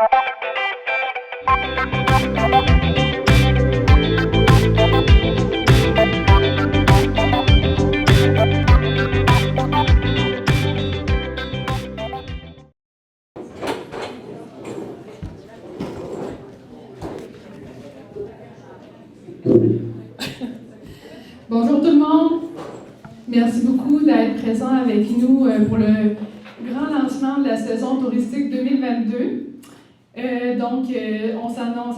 Bonjour tout le monde. Merci beaucoup d'être présent avec nous pour le grand lancement de la saison touristique 2022.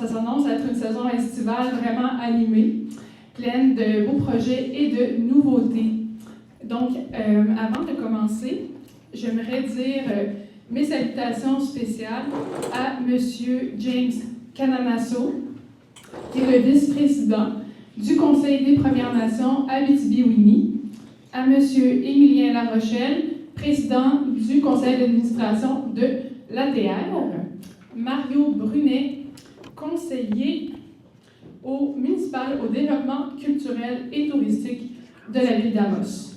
Ça s'annonce être une saison estivale vraiment animée, pleine de beaux projets et de nouveautés. Donc, avant de commencer, j'aimerais dire mes salutations spéciales à M. James Cananasso, qui est le vice-président du Conseil des Premières Nations Abitibi-Winnie, à M. Émilien Larochelle, président du Conseil d'administration de l'ADR, Mario Brunet, conseiller municipal au développement culturel et touristique de la ville d'Amos.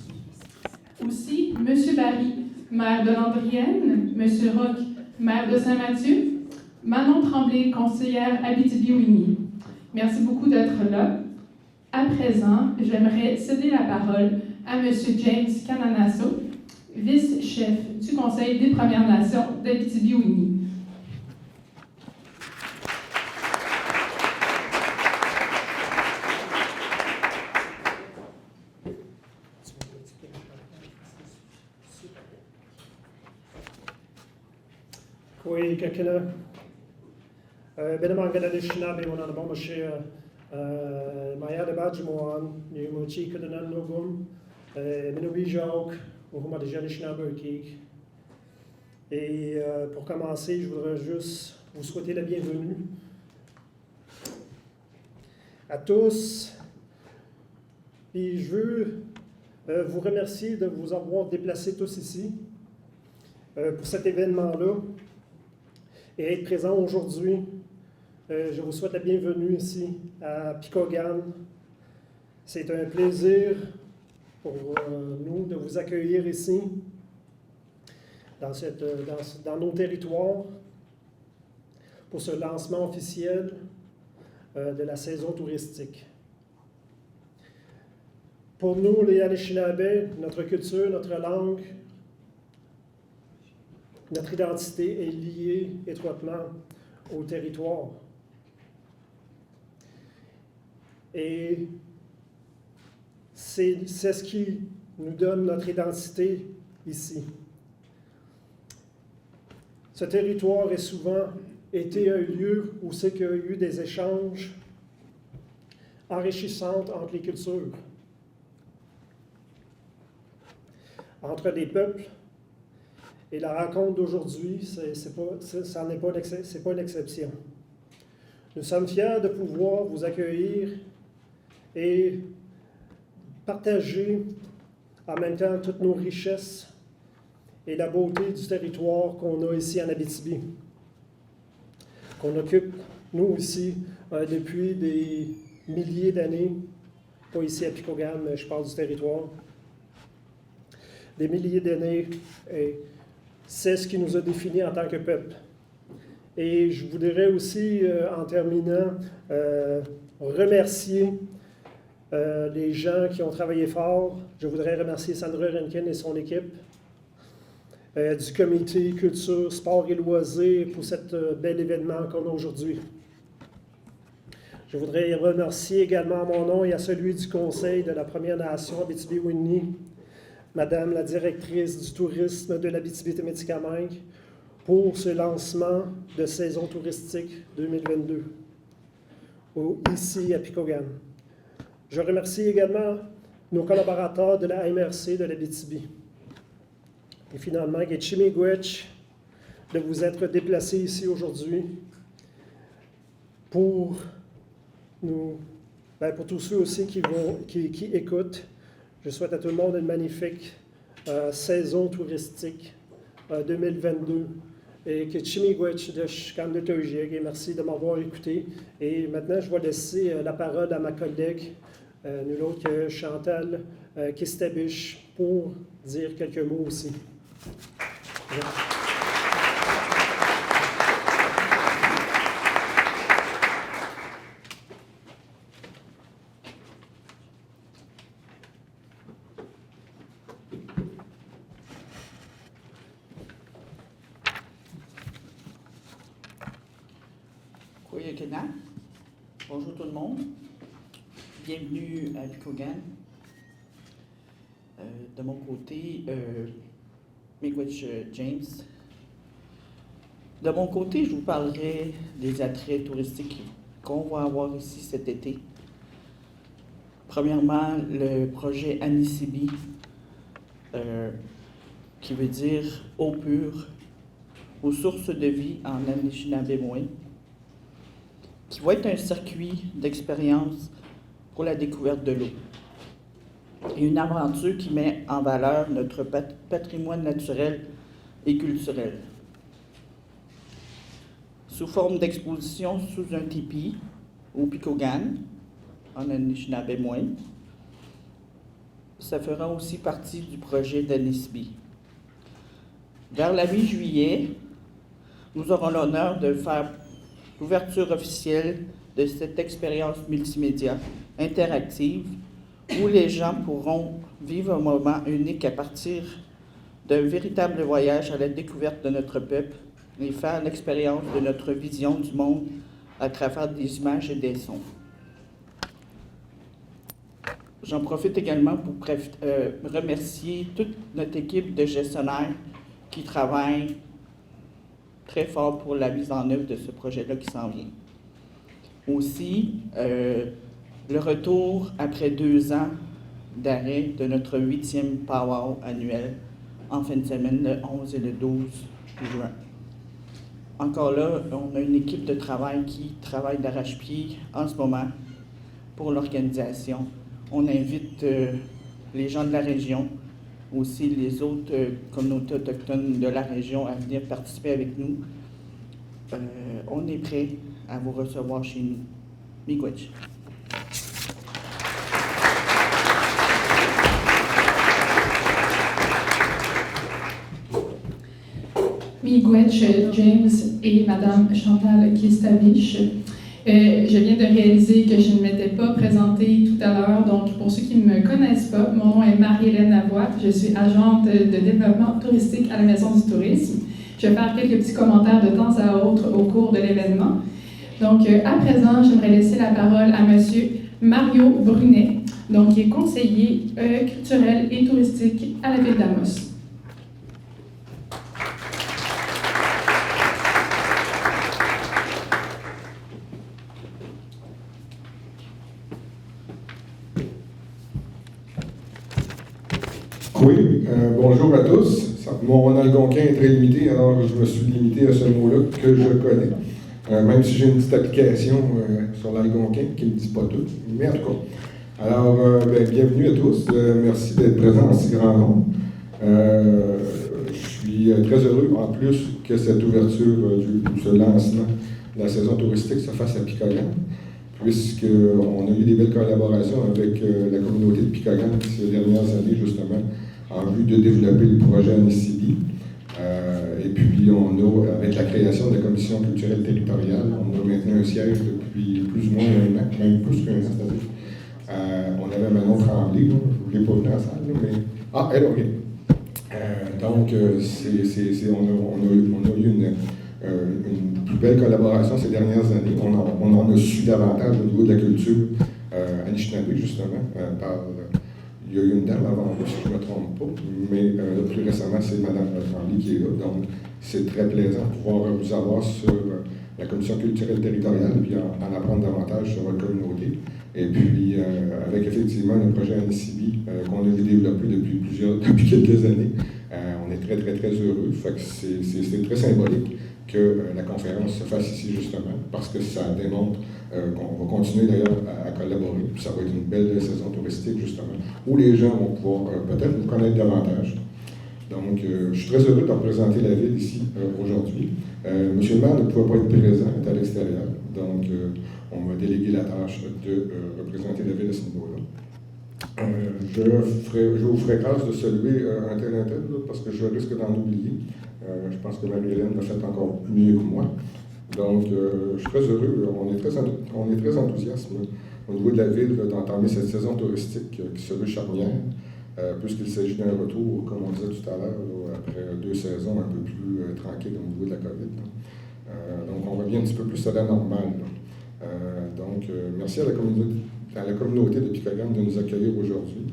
Aussi, M. Barry, maire de Landrienne, M. Roch, maire de Saint-Mathieu, Manon Tremblay, conseillère Abitibi-Winnie. Merci beaucoup d'être là. À présent, j'aimerais céder la parole à M. James Cananasso, vice-chef du Conseil des Premières Nations d'Abitibi-Winnie. Oui, quelqu'un. Benjamin Gadalishna, Bémonan Bomaché, Maya de Badjmoan, Nimuchi Kudanan Nogum, Minubi Jok, Ouhuma de Jalishna Burkik. Et pour commencer, je voudrais juste vous souhaiter la bienvenue à tous. Et je veux vous remercier de vous avoir déplacés tous ici pour cet événement-là et être présent aujourd'hui. Je vous souhaite la bienvenue ici à Picogan. C'est un plaisir pour nous de vous accueillir ici, dans nos territoires, pour ce lancement officiel de la saison touristique. Pour nous, les Anishinaabe, notre culture, notre langue, notre identité est liée étroitement au territoire. Et c'est ce qui nous donne notre identité ici. Ce territoire est souvent été un lieu où c'est qu'il y a eu des échanges enrichissants entre les cultures, entre les peuples. Et la rencontre d'aujourd'hui, c'est pas une exception. Nous sommes fiers de pouvoir vous accueillir et partager en même temps toutes nos richesses et la beauté du territoire qu'on a ici en Abitibi, qu'on occupe, nous, ici, depuis des milliers d'années, pas ici à Picogan, mais je parle du territoire, des milliers d'années, et c'est ce qui nous a définis en tant que peuple. Et je voudrais aussi, en terminant, remercier les gens qui ont travaillé fort. Je voudrais remercier Sandra Renken et son équipe du comité culture, sport et loisirs pour cet bel événement qu'on a aujourd'hui. Je voudrais remercier également à mon nom et à celui du Conseil de la Première Nation Abitibi-Winnie, Madame la directrice du tourisme de l'Abitibi-Témiscamingue, pour ce lancement de saison touristique 2022 ici à Picogan. Je remercie également nos collaborateurs de la MRC de l'Abitibi. Et finalement, Getchimigwech, de vous être déplacés ici aujourd'hui pour tous ceux aussi qui écoutent. Je souhaite à tout le monde une magnifique saison touristique 2022. Et Getchimigwech de Shkamdetogig, et merci de m'avoir écouté. Et maintenant, je vais laisser la parole à ma collègue, nul autre que Chantal Kistabiche, pour dire quelques mots aussi. Merci. Kena. Bonjour tout le monde. Bienvenue à Picogan. De mon côté, Miigwech James. De mon côté, je vous parlerai des attraits touristiques qu'on va avoir ici cet été. Premièrement, le projet Anisibi, qui veut dire eau pure, aux sources de vie en Anishinaabe-Moin, qui va être un circuit d'expérience pour la découverte de l'eau. Et une aventure qui met en valeur notre patrimoine naturel et culturel. Sous forme d'exposition sous un tipi au Picogan, en Anishinaabe-Moin. Ça fera aussi partie du projet d'Anisibi. Vers la mi-juillet, nous aurons l'honneur de faire l'ouverture officielle de cette expérience multimédia interactive où les gens pourront vivre un moment unique à partir d'un véritable voyage à la découverte de notre peuple et faire l'expérience de notre vision du monde à travers des images et des sons. J'en profite également pour remercier toute notre équipe de gestionnaires qui travaillent très fort pour la mise en œuvre de ce projet-là qui s'en vient. Aussi, le retour après 2 ans d'arrêt de notre 8e powwow annuel en fin de semaine, le 11 et le 12 juin. Encore là, on a une équipe de travail qui travaille d'arrache-pied en ce moment pour l'organisation. On invite les gens de la région, aussi les autres communautés autochtones de la région à venir participer avec nous. On est prêt à vous recevoir chez nous. Miigwech. Miigwech James et Madame Chantal Kistavich. Je viens de réaliser que je ne m'étais pas présentée tout à l'heure, donc pour ceux qui ne me connaissent pas, mon nom est Marie-Hélène Lavoie, je suis agente de développement touristique à la Maison du tourisme. Je vais faire quelques petits commentaires de temps à autre au cours de l'événement. Donc, à présent, j'aimerais laisser la parole à Monsieur Mario Brunet, donc, qui est conseiller culturel et touristique à la ville d'Amos. Oui, bonjour à tous. Mon algonquin est très limité, alors je me suis limité à ce mot-là que je connais. Même si j'ai une petite application sur l'algonquin qui ne me dit pas tout, mais en tout cas. Alors, bienvenue à tous. Merci d'être présents en si grand nombre. Je suis très heureux, en plus, que cette ouverture ce lancement de la saison touristique se fasse à Picogan, puisqu'on a eu des belles collaborations avec la communauté de Picogan ces dernières années, justement, en vue de développer le projet Anisibi. Et puis, on a, avec la création de la commission culturelle territoriale, on a maintenant un siège depuis plus ou moins 1 an, même plus qu'1 an, c'est-à-dire. On avait Manon Tremblay, là, je ne voulais pas venir en salle, là, mais... Ah, elle, OK. Donc, on a eu une plus belle collaboration ces dernières années. On en a su davantage au niveau de la culture Anishinaabe, justement, il y a eu une dame avant moi, si je ne me trompe pas, mais plus récemment, c'est Mme Tremblay qui est là. Donc, c'est très plaisant de pouvoir vous avoir sur la commission culturelle territoriale, puis en apprendre davantage sur votre communauté. Et puis, avec effectivement le projet Anisibi qu'on a développé depuis quelques années, on est très, très, très heureux. Fait que c'est très symbolique que la conférence se fasse ici, justement, parce que ça démontre qu'on va continuer d'ailleurs à collaborer. Puis ça va être une belle saison touristique, justement, où les gens vont pouvoir peut-être nous connaître davantage. Donc, je suis très heureux de représenter la ville ici aujourd'hui. Monsieur le maire ne pouvait pas être présent, il est à l'extérieur. Donc, on m'a délégué la tâche de représenter la ville à ce niveau-là. Je vous ferai grâce de saluer un tel, parce que je risque d'en oublier. Je pense que Marie-Hélène l'a fait encore mieux que moi. Donc, je suis très heureux. On est très enthousiaste au niveau de la ville d'entamer cette saison touristique qui se veut charnière, puisqu'il s'agit d'un retour, comme on disait tout à l'heure, après 2 saisons un peu plus tranquilles au niveau de la COVID. Donc, on revient un petit peu plus à la normale. Merci à la communauté de Pikagam de nous accueillir aujourd'hui,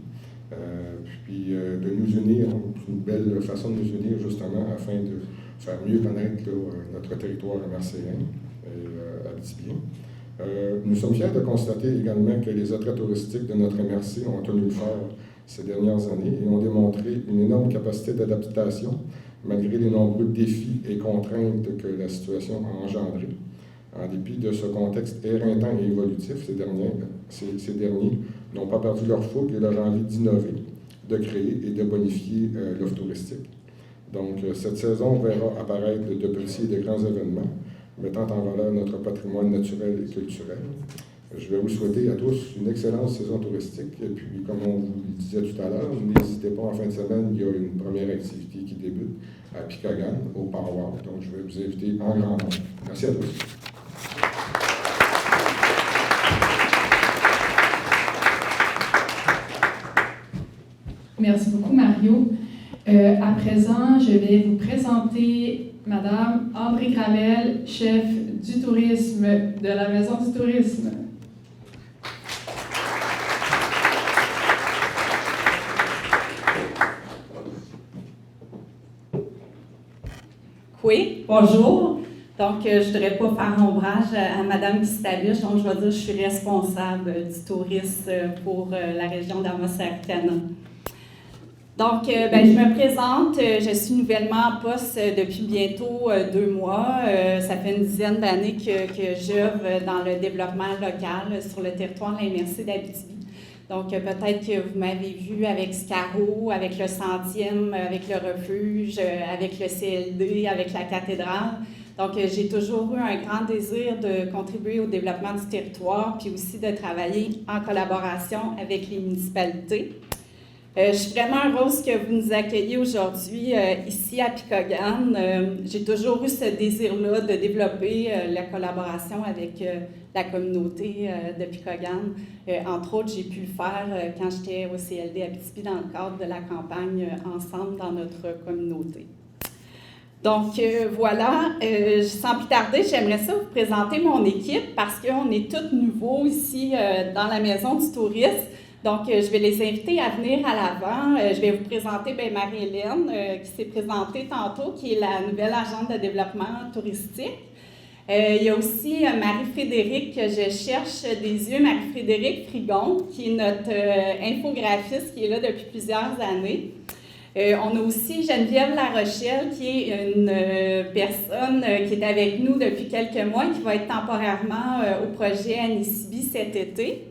puis de nous unir. C'est une belle façon de nous unir, justement, afin de faire mieux connaître notre territoire marseillais et abitibien. Nous sommes fiers de constater également que les attraits touristiques de notre MRC ont tenu le fort ces dernières années et ont démontré une énorme capacité d'adaptation malgré les nombreux défis et contraintes que la situation a engendrés. En dépit de ce contexte éreintant et évolutif, ces derniers n'ont pas perdu leur fougue et leur envie d'innover, de créer et de bonifier l'offre touristique. Donc, cette saison verra apparaître de petits et de grands événements, mettant en valeur notre patrimoine naturel et culturel. Je vais vous souhaiter à tous une excellente saison touristique. Et puis, comme on vous le disait tout à l'heure, n'hésitez pas, en fin de semaine, il y a une première activité qui débute à Pikagam, au Power. Donc, je vais vous inviter en grand nombre. Merci à tous. Merci beaucoup, Mario. À présent, je vais vous présenter Madame André Gravel, chef du tourisme de la Maison du tourisme. Oui, bonjour. Donc, je ne voudrais pas faire ombrage à Mme Pistaluche, donc je vais dire que je suis responsable du tourisme pour la région d'Amos-Arcana. Donc, je me présente, je suis nouvellement en poste depuis bientôt 2 mois. Ça fait une dizaine d'années que j'œuvre dans le développement local sur le territoire de la MRC d'Abitibi. Donc, peut-être que vous m'avez vu avec Scaro, avec le Centième, avec le Refuge, avec le CLD, avec la cathédrale. Donc, j'ai toujours eu un grand désir de contribuer au développement du territoire, puis aussi de travailler en collaboration avec les municipalités. Je suis vraiment heureuse que vous nous accueilliez aujourd'hui ici à Pikagam. J'ai toujours eu ce désir-là de développer la collaboration avec la communauté de Pikagam. Entre autres, j'ai pu le faire quand j'étais au CLD Abitibi dans le cadre de la campagne Ensemble dans notre communauté. Donc voilà, sans plus tarder, j'aimerais ça vous présenter mon équipe parce qu'on est tous nouveaux ici dans la Maison du tourisme. Donc, je vais les inviter à venir à l'avant. Je vais vous présenter Marie-Hélène, qui s'est présentée tantôt, qui est la nouvelle agente de développement touristique. Il y a aussi Marie-Frédérique, que je cherche des yeux, Marie-Frédérique Frigon, qui est notre infographiste, qui est là depuis plusieurs années. On a aussi Geneviève Larochelle, qui est une personne qui est avec nous depuis quelques mois, qui va être temporairement au projet Anisibi cet été.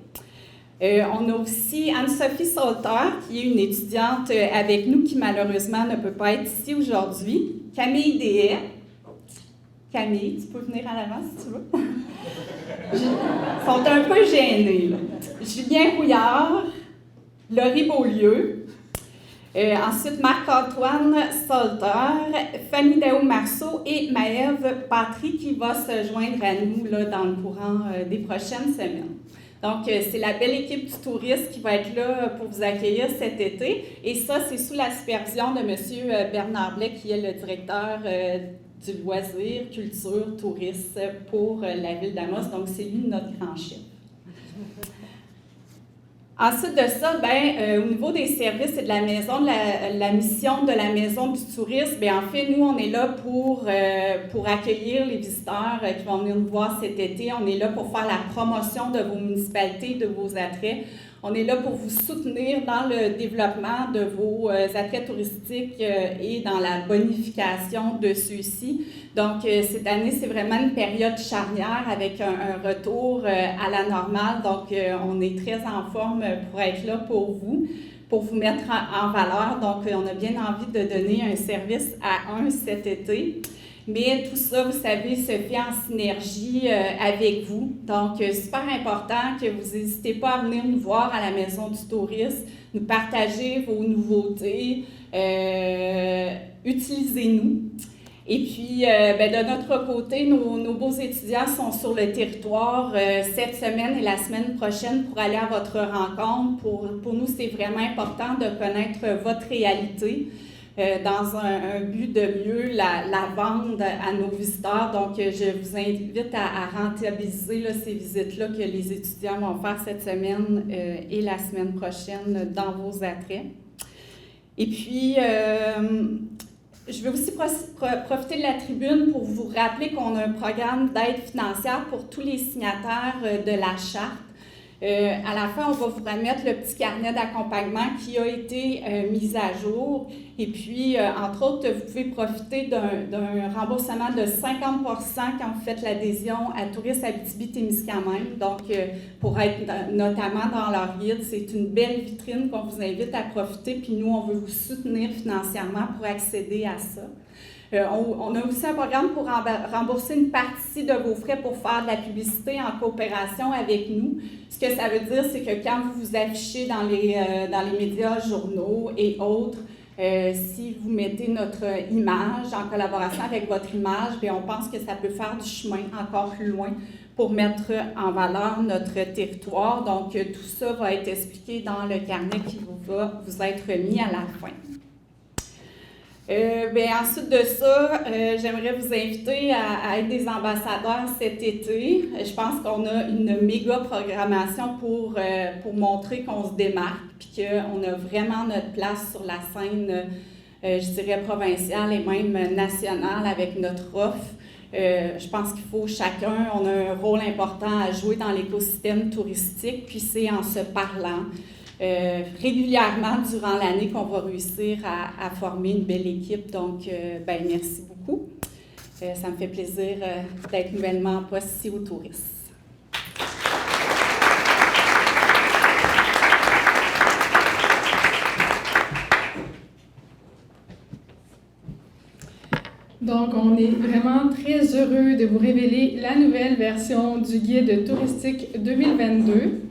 On a aussi Anne-Sophie Salter, qui est une étudiante avec nous qui malheureusement ne peut pas être ici aujourd'hui. Camille Dehaye. Camille, tu peux venir à l'avant si tu veux. Ils sont un peu gênés, là. Julien Rouillard, Laurie Beaulieu. Ensuite, Marc-Antoine Salter, Fanny Daou-Marceau et Maëve Patry qui va se joindre à nous là, dans le courant des prochaines semaines. Donc, c'est la belle équipe du tourisme qui va être là pour vous accueillir cet été. Et ça, c'est sous la supervision de M. Bernard Blais, qui est le directeur du loisir, culture, tourisme pour la ville d'Amos. Donc, c'est lui notre grand chef. Ensuite de ça, au niveau des services et de la maison, la mission de la Maison du tourisme, en fait, nous, on est là pour accueillir les visiteurs qui vont venir nous voir cet été. On est là pour faire la promotion de vos municipalités, de vos attraits. On est là pour vous soutenir dans le développement de vos attraits touristiques et dans la bonification de ceux-ci. Donc, cette année, c'est vraiment une période charnière avec un retour à la normale. Donc, on est très en forme pour être là pour vous mettre en valeur. Donc, on a bien envie de donner un service à cet été. Mais tout ça, vous savez, se fait en synergie avec vous. Donc, super important que vous n'hésitez pas à venir nous voir à la Maison du tourisme, nous partager vos nouveautés, utilisez-nous. Et puis, de notre côté, nos beaux étudiants sont sur le territoire cette semaine et la semaine prochaine pour aller à votre rencontre. Pour nous, c'est vraiment important de connaître votre réalité. dans un but de mieux la vendre à nos visiteurs. Donc, je vous invite à rentabiliser là, ces visites-là que les étudiants vont faire cette semaine et la semaine prochaine dans vos attraits. Et puis, je vais aussi profiter de la tribune pour vous rappeler qu'on a un programme d'aide financière pour tous les signataires de la charte. À la fin, on va vous remettre le petit carnet d'accompagnement qui a été mis à jour. Et puis, entre autres, vous pouvez profiter d'un remboursement de 50% quand vous faites l'adhésion à Tourisme Abitibi-Témiscamingue. Donc, pour être notamment dans leur guide, c'est une belle vitrine qu'on vous invite à profiter. Puis nous, on veut vous soutenir financièrement pour accéder à ça. On a aussi un programme pour rembourser une partie de vos frais pour faire de la publicité en coopération avec nous. Ce que ça veut dire, c'est que quand vous vous affichez dans les médias, journaux et autres, si vous mettez notre image en collaboration avec votre image, bien, on pense que ça peut faire du chemin encore plus loin pour mettre en valeur notre territoire. Donc, tout ça va être expliqué dans le carnet qui va vous être remis à la fin. Ensuite de ça, j'aimerais vous inviter à être des ambassadeurs cet été. Je pense qu'on a une méga programmation pour montrer qu'on se démarque puis qu'on a vraiment notre place sur la scène, je dirais, provinciale et même nationale avec notre offre. Je pense qu'il faut chacun, on a un rôle important à jouer dans l'écosystème touristique, puis c'est en se parlant régulièrement durant l'année qu'on va réussir à former une belle équipe. Donc, merci beaucoup. Ça me fait plaisir d'être nouvellement en poste ici au Tourisme. Donc, on est vraiment très heureux de vous révéler la nouvelle version du guide touristique 2022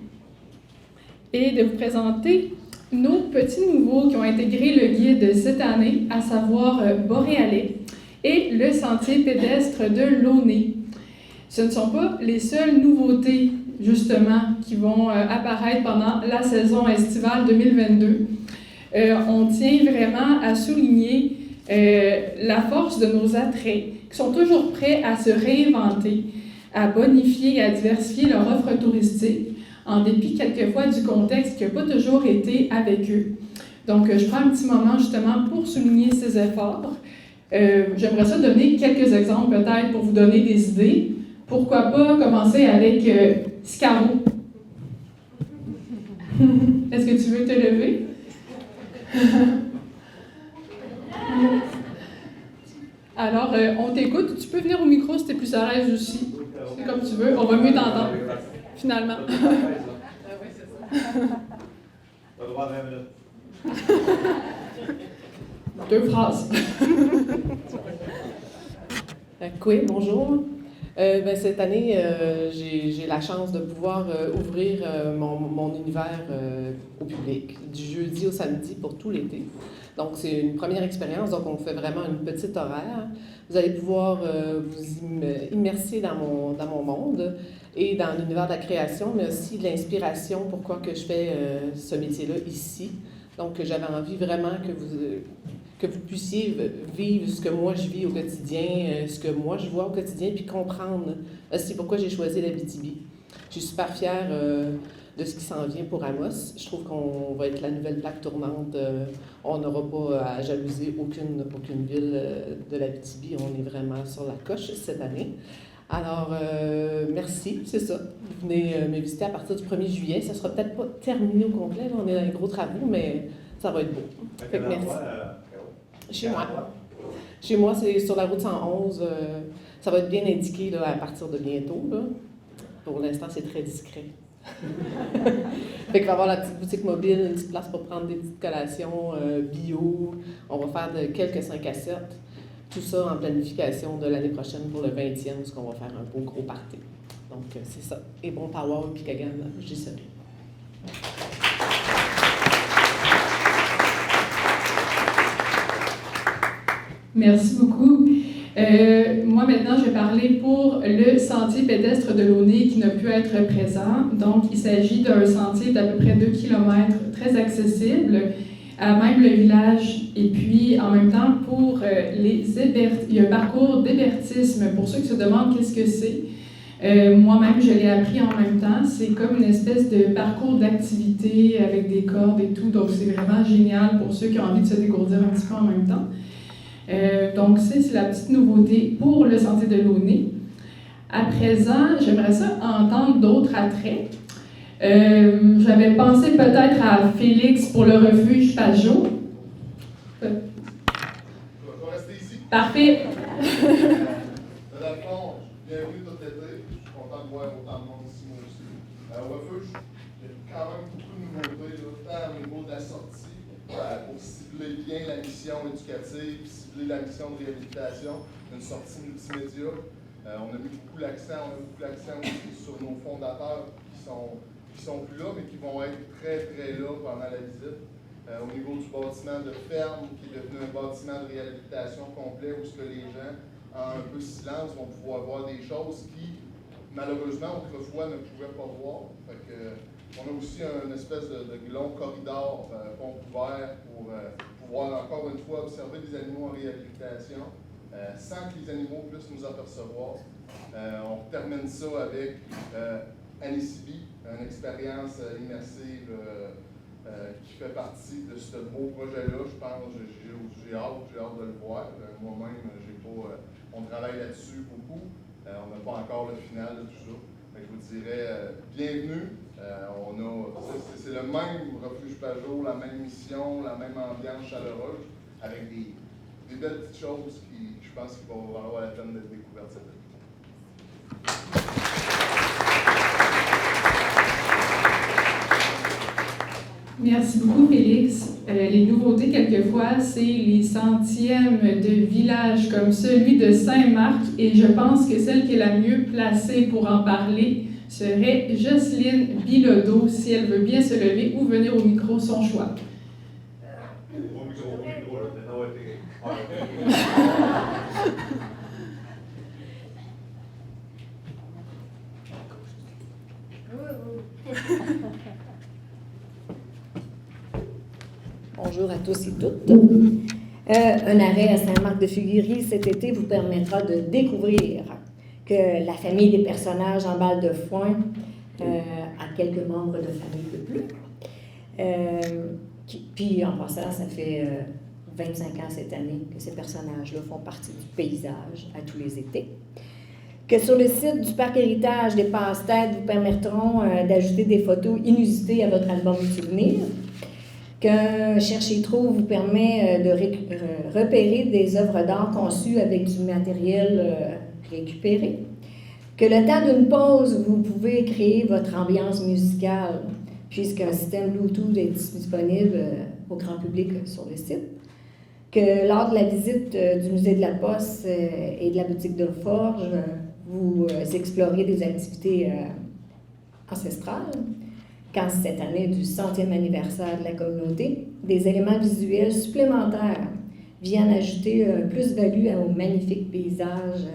et de vous présenter nos petits nouveaux qui ont intégré le guide cette année, à savoir Boréalais et le sentier pédestre de Launay. Ce ne sont pas les seules nouveautés, justement, qui vont apparaître pendant la saison estivale 2022. On tient vraiment à souligner la force de nos attraits, qui sont toujours prêts à se réinventer, à bonifier et à diversifier leur offre touristique, en dépit quelquefois du contexte qui n'a pas toujours été avec eux. Donc, je prends un petit moment justement pour souligner ces efforts. J'aimerais ça donner quelques exemples peut-être pour vous donner des idées. Pourquoi pas commencer avec Scaro? Est-ce que tu veux te lever? Alors, on t'écoute. Tu peux venir au micro si tu es plus à l'aise aussi. C'est comme tu veux. On va mieux t'entendre, finalement. Pas droit à 20 minutes. 2 phrases. Oui, bonjour. Cette année, j'ai la chance de pouvoir ouvrir mon univers au public, du jeudi au samedi pour tout l'été. Donc, c'est une première expérience, donc on fait vraiment une petite horaire. Vous allez pouvoir vous immerser dans mon monde et dans l'univers de la création, mais aussi de l'inspiration, pourquoi que je fais ce métier-là ici. Donc, j'avais envie vraiment que vous puissiez vivre ce que moi je vis au quotidien, ce que moi je vois au quotidien, puis comprendre aussi pourquoi j'ai choisi l'Abitibi. Je suis super fière de ce qui s'en vient pour Amos. Je trouve qu'on va être la nouvelle plaque tournante. On n'aura pas à jalouser aucune ville de l'Abitibi. On est vraiment sur la coche cette année. Alors, merci, c'est ça. Vous venez me visiter à partir du 1er juillet. Ça ne sera peut-être pas terminé au complet. Là, on est dans les gros travaux, mais ça va être beau. Fait que merci. Chez moi. Chez moi, c'est sur la route 111. Ça va être bien indiqué là, à partir de bientôt. Là. Pour l'instant, c'est très discret. Fait qu'il va y avoir la petite boutique mobile, une petite place pour prendre des petites collations bio. On va faire de quelques 5 à 7. Tout ça en planification de l'année prochaine pour le 20e, où on va faire un beau gros party. Donc, c'est ça. Et bon power, puis Kagan, j'y serai. Merci beaucoup. Moi, maintenant, je vais parler pour le sentier pédestre de Launay qui n'a pu être présent. Donc, il s'agit d'un sentier d'à peu près 2 km, très accessible, à même le village. Et puis, en même temps, pour il y a un parcours d'hébertisme. Pour ceux qui se demandent qu'est-ce que c'est, moi-même, je l'ai appris en même temps. C'est comme une espèce de parcours d'activité avec des cordes et tout. Donc, c'est vraiment génial pour ceux qui ont envie de se dégourdir un petit peu en même temps. Donc, c'est la petite nouveauté pour le Sentier de l'Aulnay. À présent, j'aimerais ça entendre d'autres attraits. J'avais pensé peut-être à Félix pour le refuge Pajot. Je vais rester ici. Parfait. Dans le fond, bienvenue tout l'été. Je suis content de voir autant de monde ici, moi aussi. Au refuge, il y a quand même beaucoup de nouveautés, là, tant au niveau de la sortie, pour cibler bien la mission éducative, cibler la mission de réhabilitation, une sortie multimédia. On a mis beaucoup l'accent aussi sur nos fondateurs qui sont plus là, mais qui vont être très, très là pendant la visite. Au niveau du bâtiment de ferme, qui est devenu un bâtiment de réhabilitation complet, où ce que les gens, en un peu de silence, vont pouvoir voir des choses qui, malheureusement, autrefois, ne pouvaient pas voir. Fait que, on a aussi une espèce de long corridor, pont couvert, pour pouvoir encore une fois observer des animaux en réhabilitation, sans que les animaux puissent nous apercevoir. On termine ça avec Anisibi, une expérience immersive qui fait partie de ce beau projet-là. Je pense, j'ai hâte de le voir. Moi-même, on travaille là-dessus beaucoup. On n'a pas encore le final de tout ça. Mais je vous dirais, bienvenue. C'est le même refuge Pajot, la même mission, la même ambiance chaleureuse, avec des belles petites choses qui, je pense, qu'il va valoir la peine d'être découvertes cette année. Merci beaucoup, Félix. Les nouveautés, quelquefois, c'est les centièmes de villages comme celui de Saint-Marc, et je pense que celle qui est la mieux placée pour en parler serait Jocelyne Bilodeau, si elle veut bien se lever ou venir au micro, son choix. Au micro, maintenant, été. Bonjour à tous et toutes. Un arrêt à Saint-Marc-de-Figuerie cet été vous permettra de découvrir que la famille des personnages en balle de foin a quelques membres de famille de plus. Puis en passant, ça fait 25 ans cette année que ces personnages-là font partie du paysage à tous les étés. Que sur le site du Parc Héritage, des passe-têtes vous permettront d'ajouter des photos inusitées à votre album de souvenirs. Qu'un cherche-et-trouve vous permet de repérer des œuvres d'art conçues avec du matériel récupéré. Que le temps d'une pause, vous pouvez créer votre ambiance musicale, puisqu'un système Bluetooth est disponible au grand public sur le site. Que lors de la visite du musée de la Poste et de la boutique de Forge, vous explorez des activités ancestrales. Quand cette année du 100e anniversaire de la communauté, des éléments visuels supplémentaires viennent ajouter un plus-value au magnifique paysage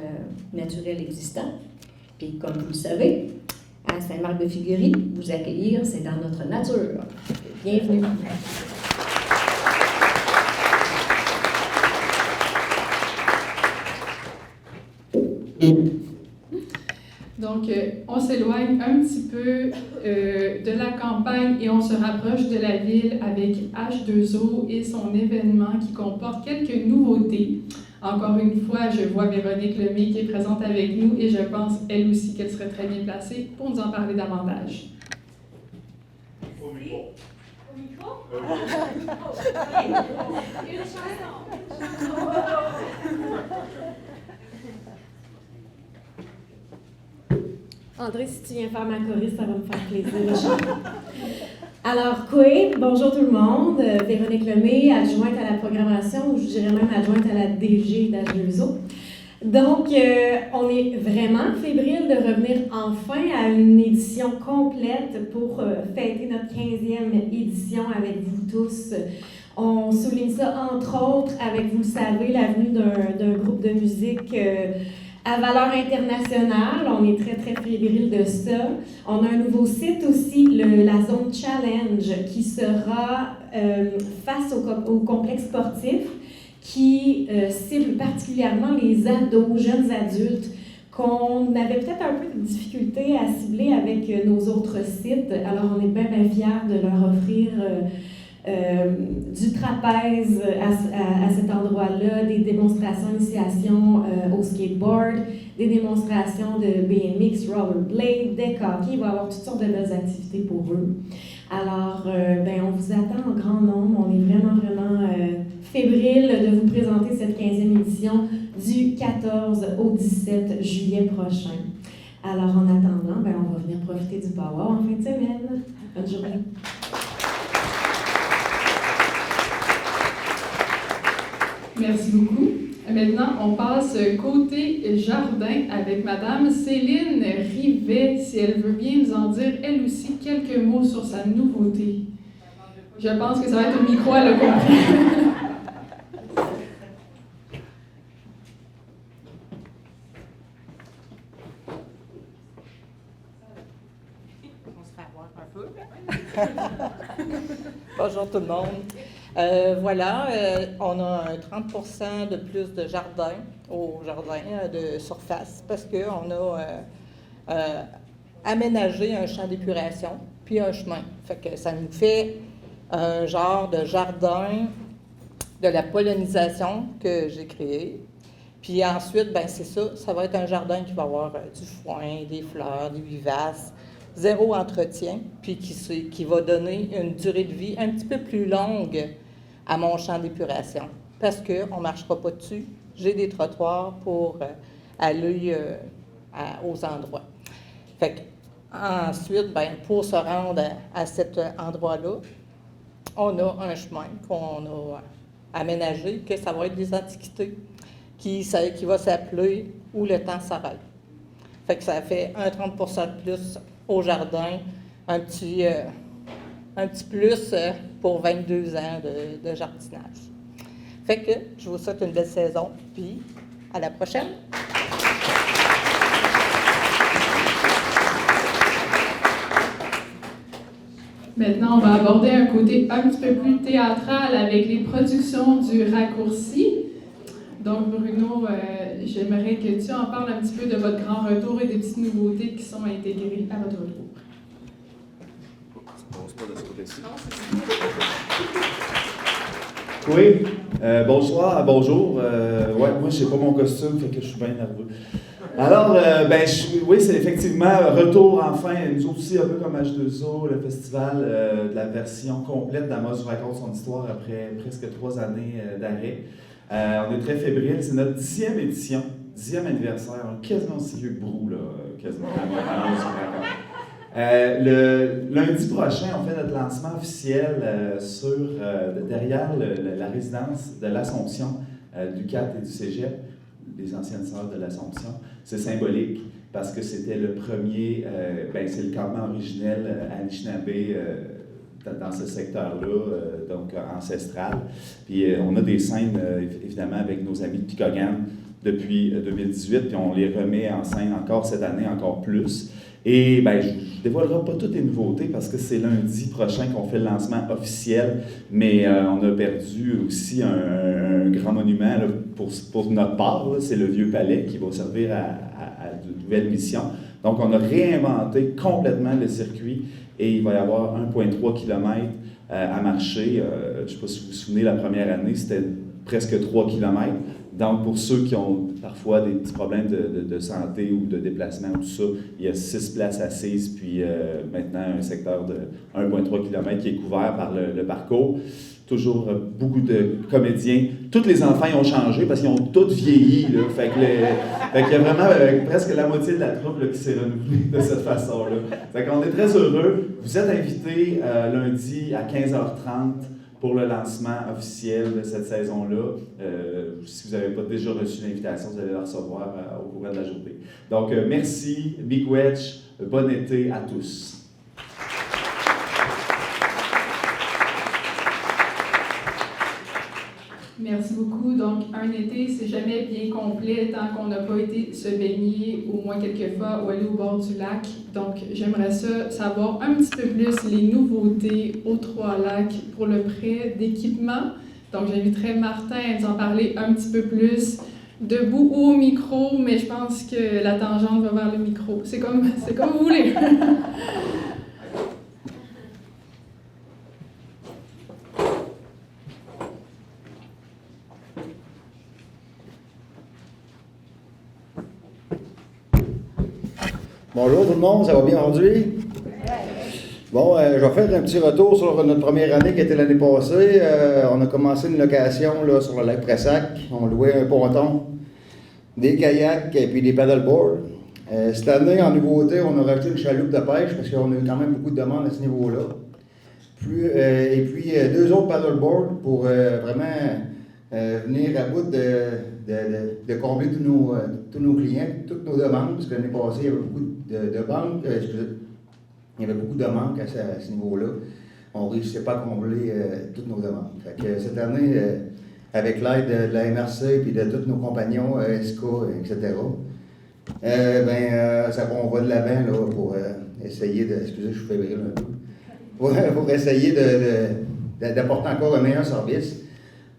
naturel existant. Puis, comme vous le savez, à Saint-Marc-de-Figuerie, vous accueillir, c'est dans notre nature. Bienvenue. Donc, on s'éloigne un petit peu de la campagne et on se rapproche de la ville avec H2O et son événement qui comporte quelques nouveautés. Encore une fois, je vois Véronique Lemay qui est présente avec nous et je pense, elle aussi, qu'elle serait très bien placée pour nous en parler davantage. Au micro. Au micro? Une chanson. André, si tu viens faire ma choriste, ça va me faire plaisir. Alors, Koué, bonjour tout le monde. Véronique Lemay, adjointe à la programmation, ou je dirais même adjointe à la DG d'H2O. Donc, on est vraiment fébrile de revenir enfin à une édition complète pour fêter notre 15e édition avec vous tous. On souligne ça, entre autres, avec, vous le savez, la venue d'un groupe de musique à valeur internationale. On est très, très fébrile de ça. On a un nouveau site aussi, la zone Challenge, qui sera face au complexe sportif, qui cible particulièrement les ados, jeunes adultes, qu'on avait peut-être un peu de difficulté à cibler avec nos autres sites. Alors, on est bien, bien fiers de leur offrir du trapèze à cet endroit-là, des démonstrations d'initiation au skateboard, des démonstrations de BMX, rollerblade, d'écoquet. Il va y avoir toutes sortes de belles activités pour eux. Alors, on vous attend en grand nombre. On est vraiment, vraiment fébrile de vous présenter cette 15e édition du 14 au 17 juillet prochain. Alors, en attendant, on va venir profiter du power en fin de semaine. Bonne journée. Merci beaucoup. Maintenant, on passe côté jardin avec Madame Céline Rivet, si elle veut bien nous en dire, elle aussi, quelques mots sur sa nouveauté. Je pense que ça va être au micro, elle a compris. On se fait avoir un peu. Bonjour tout le monde. Voilà, on a un 30% de plus de jardin au jardin de surface parce qu'on a aménagé un champ d'épuration puis un chemin. Fait que ça nous fait un genre de jardin de la pollinisation que j'ai créé. Puis ensuite, c'est ça va être un jardin qui va avoir du foin, des fleurs, des vivaces, zéro entretien, puis qui va donner une durée de vie un petit peu plus longue à mon champ d'épuration, parce qu'on ne marchera pas dessus. J'ai des trottoirs pour aller aux endroits. Fait que, ensuite, pour se rendre à cet endroit-là, on a un chemin qu'on a aménagé, que ça va être des antiquités, qui va s'appeler « Où le temps s'arrête ». Fait que ça fait un 30% de plus au jardin, un petit plus pour 22 ans de jardinage. Fait que je vous souhaite une belle saison, puis à la prochaine! Maintenant, on va aborder un côté un petit peu plus théâtral avec les productions du Raccourci. Donc, Bruno, j'aimerais que tu en parles un petit peu de votre grand retour et des petites nouveautés qui sont intégrées à votre retour. Ça commence pas de ce côté-ci. Oui, bonsoir, bonjour. Moi, je n'ai pas mon costume, fait que je suis bien nerveux. Alors, oui, c'est effectivement retour enfin, nous aussi, un peu comme H2O, le festival de la version complète d'Amos raconte son histoire après presque 3 années d'arrêt. On est très fébrile, c'est notre 10e édition, 10e anniversaire, on est quasiment aussi vieux que Brou, là, quasiment. Le lundi prochain, on fait notre lancement officiel derrière la résidence de l'Assomption du CAT et du Cégep, les anciennes sœurs de l'Assomption. C'est symbolique parce que c'était le premier, c'est le campement originel Anishinaabe dans ce secteur-là, donc ancestral. Puis on a des scènes, évidemment, avec nos amis de Picogan depuis 2018, puis on les remet en scène encore cette année, encore plus. Et je ne dévoilerai pas toutes les nouveautés parce que c'est lundi prochain qu'on fait le lancement officiel, mais on a perdu aussi un grand monument là, pour notre part, c'est le Vieux Palais qui va servir à de nouvelles missions. Donc on a réinventé complètement le circuit et il va y avoir 1,3 km à marcher. Je ne sais pas si vous vous souvenez, la première année, c'était presque 3 km. Donc, pour ceux qui ont parfois des petits problèmes de santé ou de déplacement ou tout ça, il y a 6 places assises, puis maintenant un secteur de 1,3 km qui est couvert par le parcours. Toujours beaucoup de comédiens. Tous les enfants ils ont changé parce qu'ils ont tous vieilli. Là. Fait qu'il y a vraiment presque la moitié de la troupe là, qui s'est renouvelée de cette façon-là. Fait qu'on est très heureux. Vous êtes invités lundi à 15h30 pour le lancement officiel de cette saison-là. Si vous n'avez pas déjà reçu l'invitation, vous allez la recevoir au courant de la journée. Donc, merci, Big Wedge, bon été à tous. Merci beaucoup. Donc, un été, c'est jamais bien complet tant qu'on n'a pas été se baigner au moins quelques fois ou aller au bord du lac. Donc, j'aimerais savoir un petit peu plus les nouveautés aux Trois-Lacs pour le prêt d'équipement. Donc, j'inviterai Martin à nous en parler un petit peu plus, debout ou au micro, mais je pense que la tangente va vers le micro. C'est comme vous voulez. Bonjour tout le monde, ça va bien aujourd'hui? Bon, je vais faire un petit retour sur notre première année qui était l'année passée. On a commencé une location là, sur le lac Pressac. On louait un ponton, des kayaks et puis des paddleboards. Cette année, en nouveauté, on a rajouté une chaloupe de pêche parce qu'on a eu quand même beaucoup de demandes à ce niveau-là. Et puis 2 autres paddleboards pour vraiment venir à bout de combler tous nos clients, toutes nos demandes, parce que l'année passée, il y avait beaucoup de banques, il y avait beaucoup de manques à ce niveau-là. On ne réussissait pas à combler toutes nos demandes. Fait que cette année, avec l'aide de la MRC et de tous nos compagnons, SK, etc., on va de l'avant là, pour essayer de... Excusez, je suis fébrile un peu. Pour essayer d'apporter encore un meilleur service.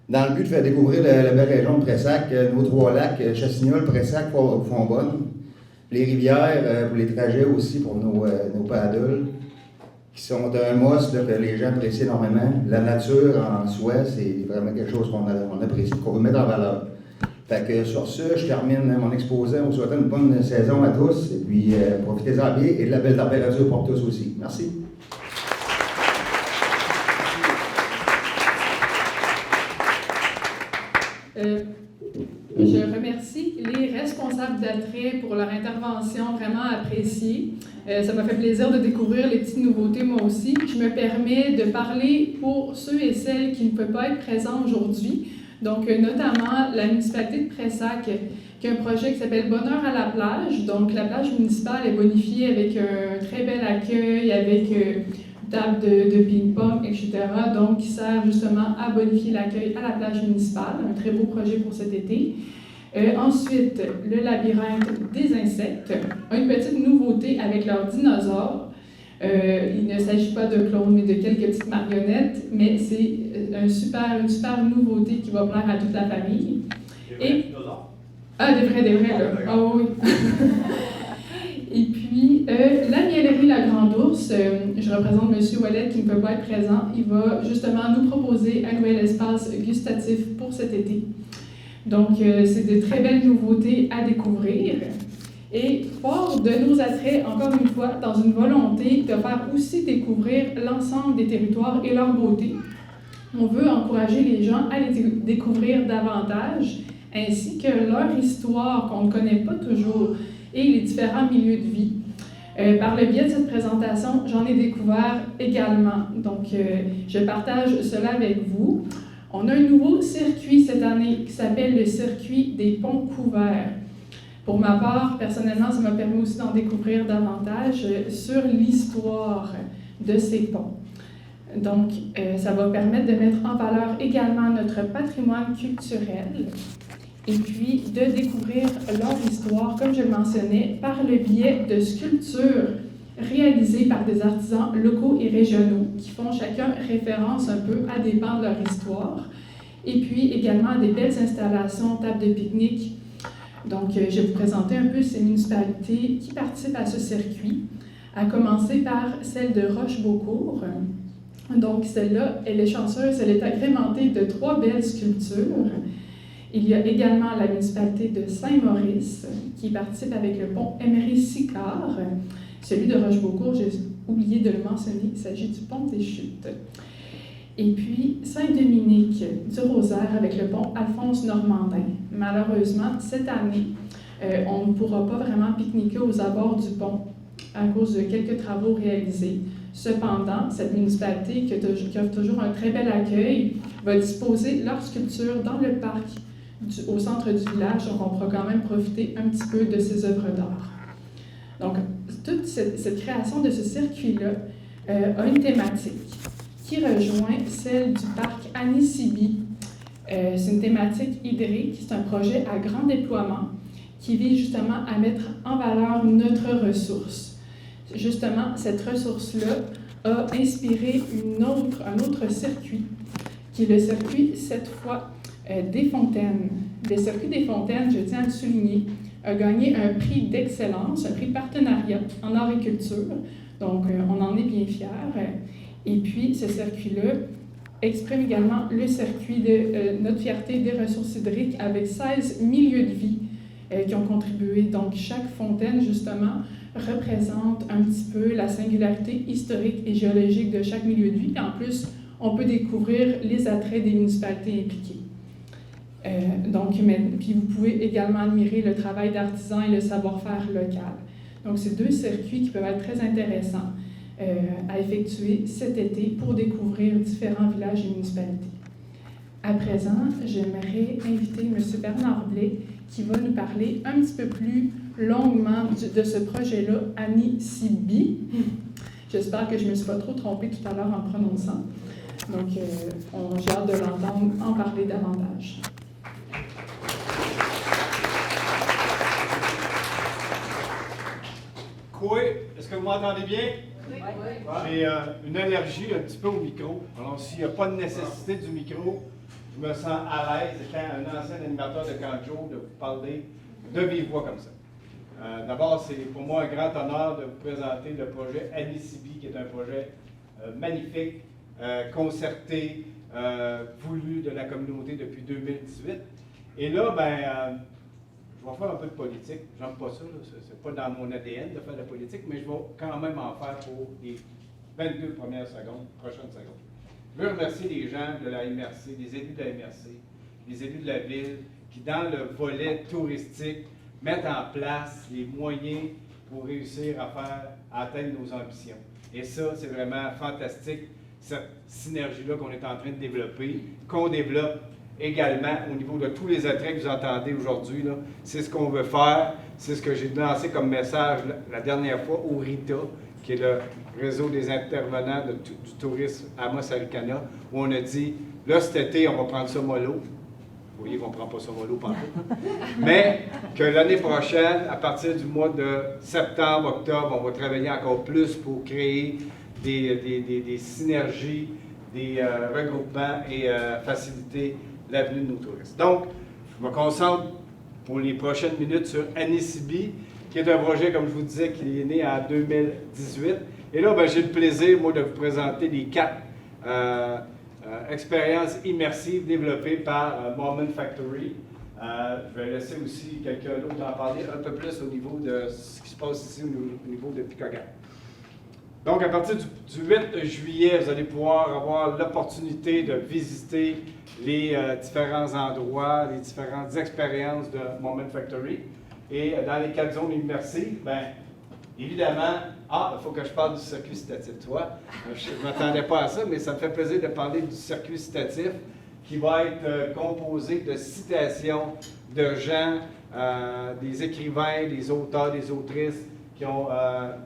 Dans le but de faire découvrir la belle région de Pressac, nos 3 lacs, Chassignol, Pressac, Fonbonne, les rivières, pour les trajets aussi pour nos paddles, qui sont un must là, que les gens apprécient énormément. La nature en soi, c'est vraiment quelque chose qu'on apprécie, qu'on veut mettre en valeur. Fait que sur ce, je termine mon exposé en vous souhaitant une bonne saison à tous, et puis profitez-en bien et de la belle température pour tous aussi. Merci. Je remercie les responsables d'attrait pour leur intervention vraiment appréciée. Ça m'a fait plaisir de découvrir les petites nouveautés moi aussi. Je me permets de parler pour ceux et celles qui ne peuvent pas être présents aujourd'hui. Donc, notamment la municipalité de Pressac qui a un projet qui s'appelle Bonheur à la plage. Donc, la plage municipale est bonifiée avec un très bel accueil, avec table de ping-pong, etc. Donc, qui sert justement à bonifier l'accueil à la plage municipale. Un très beau projet pour cet été. Ensuite, le labyrinthe des insectes. Une petite nouveauté avec leurs dinosaures. Il ne s'agit pas de clones, mais de quelques petites marionnettes, mais c'est une super nouveauté qui va plaire à toute la famille. Des vrais, là. Ah oui. Et puis, la miellerie La Grande Ourse, je représente M. Ouellet qui ne peut pas être présent. Il va justement nous proposer un nouvel espace gustatif pour cet été. Donc, c'est de très belles nouveautés à découvrir. Et fort de nos attraits, encore une fois, dans une volonté de faire aussi découvrir l'ensemble des territoires et leur beauté, on veut encourager les gens à les découvrir davantage, ainsi que leur histoire qu'on ne connaît pas toujours et les différents milieux de vie. Par le biais de cette présentation, j'en ai découvert également. Donc, je partage cela avec vous. On a un nouveau circuit cette année qui s'appelle le circuit des ponts couverts. Pour ma part, personnellement, ça m'a permis aussi d'en découvrir davantage sur l'histoire de ces ponts. Donc, ça va permettre de mettre en valeur également notre patrimoine culturel et puis de découvrir leur histoire, comme je le mentionnais, par le biais de sculptures réalisées par des artisans locaux et régionaux qui font chacun référence un peu à des pans de leur histoire, et puis également des belles installations, tables de pique-nique. Donc, je vais vous présenter un peu ces municipalités qui participent à ce circuit, à commencer par celle de Rochebeaucourt. Donc, celle-là, elle est chanceuse, elle est agrémentée de 3 belles sculptures. Il y a également la municipalité de Saint-Maurice qui participe avec le pont Emery-Sicard. Celui de Rochebeaucourt, j'ai oublié de le mentionner, il s'agit du pont des Chutes. Et puis Saint-Dominique du Rosaire avec le pont Alphonse-Normandin. Malheureusement, cette année, on ne pourra pas vraiment pique-niquer aux abords du pont à cause de quelques travaux réalisés. Cependant, cette municipalité qui offre toujours un très bel accueil va disposer leur sculpture dans le parc au centre du village, donc on pourra quand même profiter un petit peu de ces œuvres d'art. Donc, toute cette création de ce circuit-là a une thématique qui rejoint celle du parc Anissibi. C'est une thématique hydrique, c'est un projet à grand déploiement qui vise justement à mettre en valeur notre ressource. Justement, cette ressource-là a inspiré un autre circuit, qui est le circuit, cette fois, des Fontaines. Le circuit des Fontaines, je tiens à le souligner, a gagné un prix d'excellence, un prix de partenariat en agriculture. Donc, on en est bien fiers. Et puis, ce circuit-là exprime également le circuit de notre fierté des ressources hydriques avec 16 milieux de vie qui ont contribué. Donc, chaque fontaine, justement, représente un petit peu la singularité historique et géologique de chaque milieu de vie. Et en plus, on peut découvrir les attraits des municipalités impliquées. Puis vous pouvez également admirer le travail d'artisans et le savoir-faire local. Donc, c'est 2 circuits qui peuvent être très intéressants à effectuer cet été pour découvrir différents villages et municipalités. À présent, j'aimerais inviter M. Bernard Blais qui va nous parler un petit peu plus longuement de ce projet-là, Anisibi. J'espère que je ne me suis pas trop trompée tout à l'heure en prononçant. Donc, j'ai hâte de l'entendre en parler davantage. Quoi? Est-ce que vous m'entendez bien? Oui. J'ai une allergie un petit peu au micro. Alors, s'il n'y a pas de nécessité du micro, je me sens à l'aise, étant un ancien animateur de Canjo, de vous parler de vive voix comme ça. D'abord, c'est pour moi un grand honneur de vous présenter le projet Anisibi, qui est un projet magnifique, concerté, voulu de la communauté depuis 2018. Et là, je vais faire un peu de politique. J'aime pas ça, c'est pas dans mon ADN de faire de la politique, mais je vais quand même en faire pour les 22 prochaines secondes. Je veux remercier les gens de la MRC, les élus de la MRC, les élus de la ville, qui dans le volet touristique mettent en place les moyens pour réussir à atteindre nos ambitions. Et ça, c'est vraiment fantastique, cette synergie-là qu'on est en train de développer, qu'on développe également au niveau de tous les attraits que vous entendez aujourd'hui. C'est ce qu'on veut faire, c'est ce que j'ai lancé comme message la dernière fois au RITA, qui est le réseau des intervenants du tourisme Amos-Aricana, où on a dit, là cet été, on va prendre ça mollo. Vous voyez qu'on ne prend pas ça mollo partout. Mais que l'année prochaine, à partir du mois de septembre, octobre, on va travailler encore plus pour créer des synergies, des regroupements et faciliter l'avenue de nos touristes. Donc, je me concentre pour les prochaines minutes sur Anisibi, qui est un projet, comme je vous disais, qui est né en 2018. Et là, j'ai le plaisir, moi, de vous présenter les 4 expériences immersives développées par Moment Factory. Je vais laisser aussi quelqu'un d'autre en parler un peu plus au niveau de ce qui se passe ici, au niveau de Picogan. Donc, à partir du 8 juillet, vous allez pouvoir avoir l'opportunité de visiter les différents endroits, les différentes expériences de Moment Factory. Et dans les 4 zones immersives, évidemment, il faut que je parle du circuit citatif. Toi, je ne m'attendais pas à ça, mais ça me fait plaisir de parler du circuit citatif qui va être composé de citations de gens, des écrivains, des auteurs, des autrices qui ont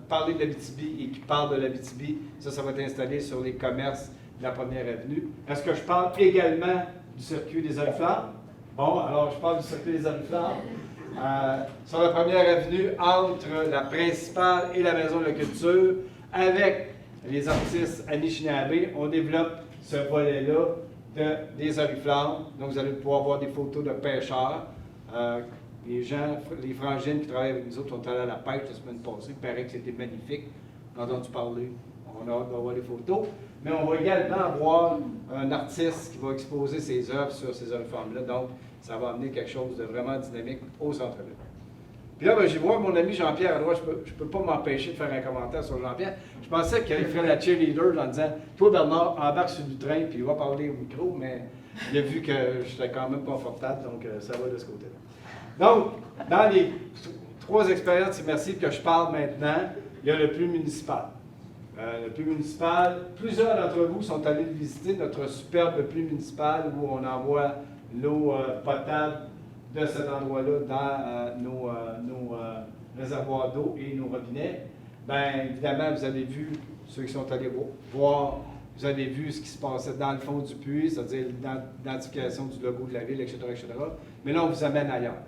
parlé de l'Abitibi et qui parlent de l'Abitibi. Ça va être installé sur les commerces de la Première Avenue. Est-ce que je parle également du circuit des Oriflammes? Bon, alors je parle du circuit des Oriflammes. Sur la Première Avenue, entre la principale et la Maison de la Culture, avec les artistes Anishinaabe, on développe ce volet-là des Oriflammes. Donc, vous allez pouvoir voir des photos de pêcheurs. Les gens, les frangines qui travaillent avec nous autres sont allés à la pêche la semaine passée. Il paraît que c'était magnifique. On a entendu parler. On a hâte d'avoir les photos. Mais on va également avoir un artiste qui va exposer ses œuvres sur ces Oriflammes-là. Donc, ça va amener quelque chose de vraiment dynamique au centre-ville. Puis là, j'y vois mon ami Jean-Pierre à droite. Je ne peux pas m'empêcher de faire un commentaire sur Jean-Pierre. Je pensais qu'il ferait la cheerleader en disant « Toi, Bernard, embarque sur du train, puis il va parler au micro. » Mais il a vu que j'étais quand même confortable, donc ça va de ce côté-là. Donc, dans les 3 expériences immersives que je parle maintenant, il y a le plus municipal. Le puits municipal, plusieurs d'entre vous sont allés visiter notre superbe puits municipal où on envoie l'eau potable de cet endroit-là dans nos réservoirs d'eau et nos robinets. Bien, évidemment, vous avez vu, ceux qui sont allés voir, Vous avez vu ce qui se passait dans le fond du puits, c'est-à-dire l'identification du logo de la ville, etc., etc. Mais là, on vous amène ailleurs.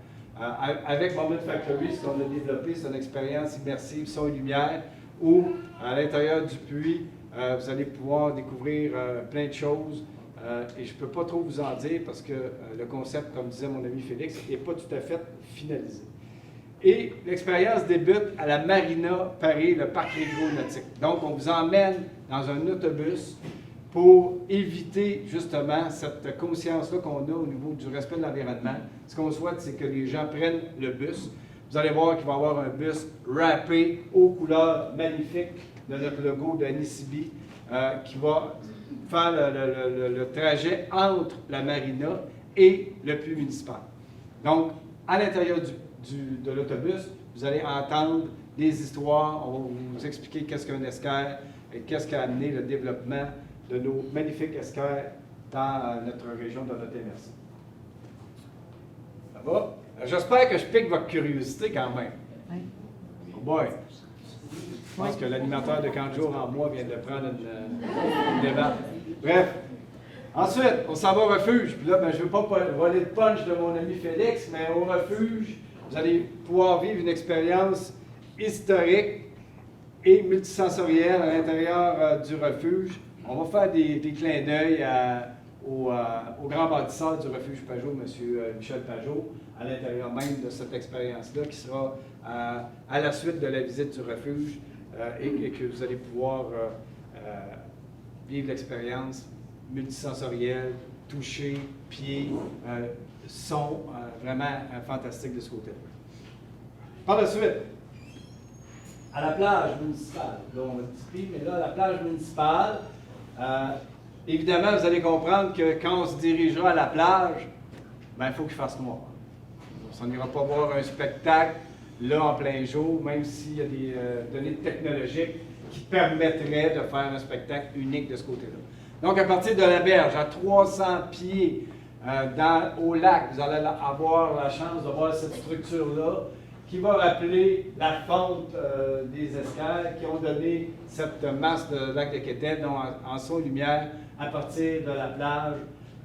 Avec Moment Factory, ce qu'on a développé, c'est une expérience immersive son et lumière où, à l'intérieur du puits, vous allez pouvoir découvrir plein de choses. Et je ne peux pas trop vous en dire parce que le concept, comme disait mon ami Félix, n'est pas tout à fait finalisé. Et l'expérience débute à la Marina Paris, le parc hydronautique. Donc, on vous emmène dans un autobus pour éviter justement cette conscience-là qu'on a au niveau du respect de l'environnement. Ce qu'on souhaite, c'est que les gens prennent le bus. Vous allez voir qu'il va y avoir un bus wrappé aux couleurs magnifiques de notre logo de Anisibi qui va faire le trajet entre la Marina et le puits municipal. Donc, à l'intérieur de l'autobus, vous allez entendre des histoires, on va vous expliquer qu'est-ce qu'un escaire et qu'est-ce qui a amené le développement de nos magnifiques escaires dans notre région, dans notre MRC. Ça va? J'espère que je pique votre curiosité quand même. Oh boy! Je pense que l'animateur de 40 jours en mois vient de prendre une débat. Bref. Ensuite, on s'en va au refuge. Puis là, je ne veux pas voler le punch de mon ami Félix, mais au refuge, vous allez pouvoir vivre une expérience historique et multisensorielle à l'intérieur du refuge. On va faire des clins d'œil au grand bâtisseur du refuge Pajot, M. Michel Pajot, à l'intérieur même de cette expérience-là, qui sera à la suite de la visite du refuge et que vous allez pouvoir vivre l'expérience multisensorielle, toucher, pied, son, vraiment fantastique de ce côté-là. Par la suite, à la plage municipale, là on a dit pied, mais là, à la plage municipale, évidemment, vous allez comprendre que quand on se dirigera à la plage, ben, il faut qu'il fasse noir. On n'ira pas voir un spectacle là en plein jour, même s'il y a des données technologiques qui permettraient de faire un spectacle unique de ce côté-là. Donc, à partir de la berge, à 300 pieds au lac, vous allez avoir la chance de voir cette structure-là qui va rappeler la fonte des escales qui ont donné cette masse de lac de Quétais, donc en son et lumière, à partir de la plage,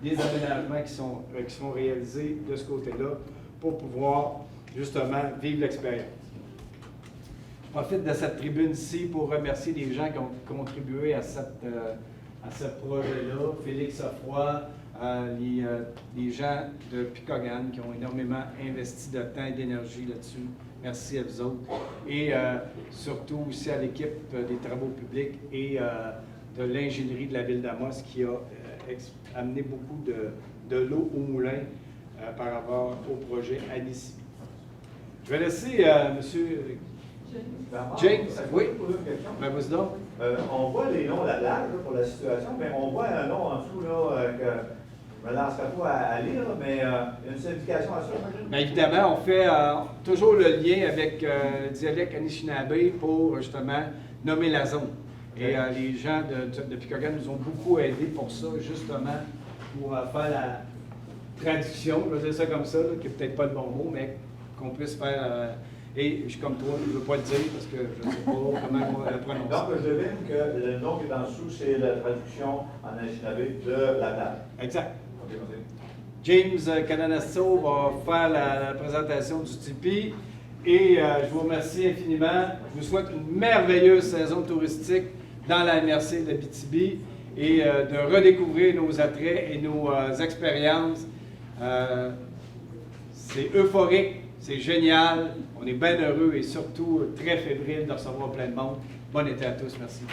des aménagements qui sont réalisés de ce côté-là pour pouvoir justement vivre l'expérience. Je profite de cette tribune ici pour remercier les gens qui ont contribué à ce projet-là. Félix Safroy, les gens de Picogan qui ont énormément investi de temps et d'énergie là-dessus. Merci à vous autres. Et surtout aussi à l'équipe des travaux publics et de l'ingénierie de la ville d'Amos qui a amené beaucoup de l'eau au moulin par rapport au projet Anisibi. Je vais laisser M. James. Oui. Ben, vas-y donc. On voit les noms de la plage là, pour la situation, mais on voit un nom en dessous là, que je ne me lancerai pas à lire, mais il y a une signification à ça. Bien évidemment, on fait toujours le lien avec le dialecte Anishinaabe pour justement nommer la zone. Et les gens de Picogan nous ont beaucoup aidés pour ça, justement, pour faire la traduction, je vais dire ça comme ça, là, qui n'est peut-être pas le bon mot, mais qu'on puisse faire. Et je suis comme toi, je ne veux pas le dire parce que je ne sais pas comment le prononcer. Donc, je devine que le nom qui est en dessous, c'est la traduction en Anishinaabe de la plage. Exact. James Cananasso va faire la présentation du tipi et je vous remercie infiniment. Je vous souhaite une merveilleuse saison touristique dans la MRC de l'Abitibi et de redécouvrir nos attraits et nos expériences. C'est euphorique, c'est génial, on est bien heureux et surtout très fébrile de recevoir plein de monde. Bon été à tous, merci.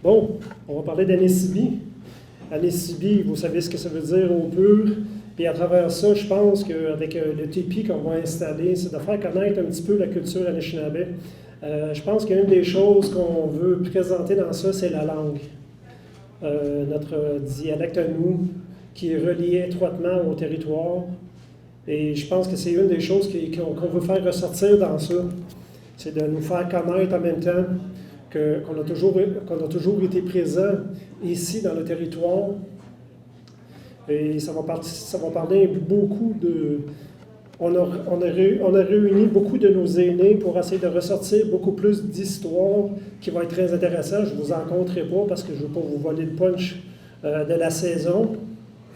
Bon, on va parler d'Anisibi. Anisibi, vous savez ce que ça veut dire au pur. Puis à travers ça, je pense qu'avec le tipi qu'on va installer, c'est de faire connaître un petit peu la culture Anishinaabe. Je pense qu'une des choses qu'on veut présenter dans ça, c'est la langue. Notre dialecte à nous, qui est relié étroitement au territoire. Et je pense que c'est une des choses qu'on veut faire ressortir dans ça. C'est de nous faire connaître en même temps qu'on a toujours été présent ici dans le territoire. Et ça va parler beaucoup de... On a réuni beaucoup de nos aînés pour essayer de ressortir beaucoup plus d'histoires qui vont être très intéressantes. Je ne vous en compterai pas parce que je ne veux pas vous voler le punch de la saison.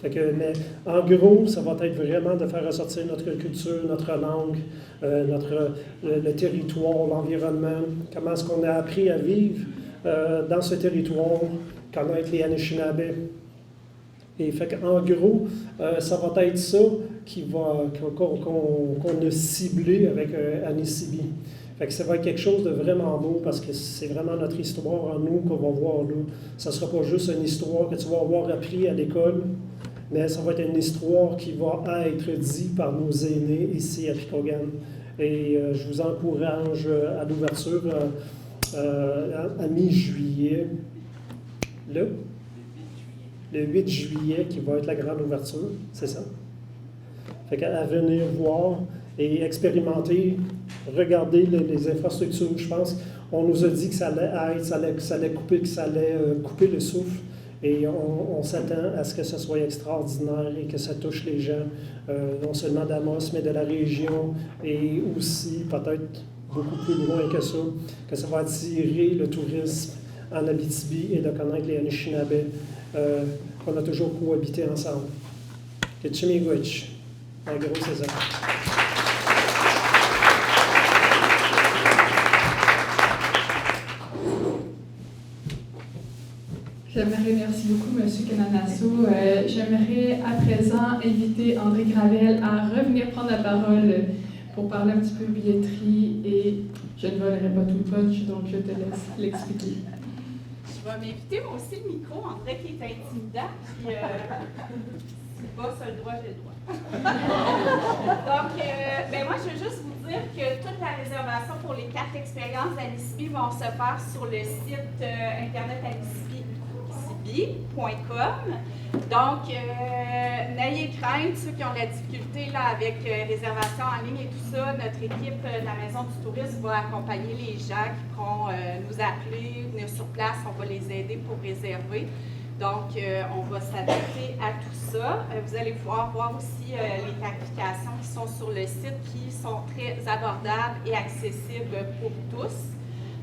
Mais en gros, ça va être vraiment de faire ressortir notre culture, notre langue, le territoire, l'environnement, comment est-ce qu'on a appris à vivre dans ce territoire, connaître les Anishinabés. Et fait qu'en gros, ça va être ça qu'on a ciblé avec Anissibi. Fait que ça va être quelque chose de vraiment beau parce que c'est vraiment notre histoire en nous qu'on va voir là. Ça ne sera pas juste une histoire que tu vas avoir appris à l'école, mais ça va être une histoire qui va être dite par nos aînés ici à Picogan. Et je vous encourage à l'ouverture à mi-juillet. Le 8 juillet, qui va être la grande ouverture, c'est ça? Fait qu'à venir voir et expérimenter, regarder les infrastructures, je pense. On nous a dit que ça allait être, ça allait couper le souffle. Et on s'attend à ce que ce soit extraordinaire et que ça touche les gens, non seulement d'Amos, mais de la région, et aussi, peut-être beaucoup plus loin que ça va attirer le tourisme en Abitibi et de connaître les Anishinabés qu'on a toujours cohabité ensemble. Ketchimigwich, en gros, c'est ça. J'aimerais, merci beaucoup, M. Kananasso. J'aimerais à présent inviter André Gravel à revenir prendre la parole pour parler un petit peu billetterie et je ne volerai pas tout le punch, donc je te laisse l'expliquer. Je vais m'inviter moi aussi le micro, André qui est intimidant, puis si le boss a le droit, j'ai le droit. Donc, moi je veux juste vous dire que toute la réservation pour les 4 expériences d'Anissibi vont se faire sur le site internet anissibicom. Donc, n'ayez crainte, ceux qui ont de la difficulté là, avec réservation en ligne et tout ça, notre équipe de la Maison du tourisme va accompagner les gens qui pourront nous appeler, venir sur place, on va les aider pour réserver. Donc, on va s'adapter à tout ça. Vous allez pouvoir voir aussi les tarifications qui sont sur le site qui sont très abordables et accessibles pour tous.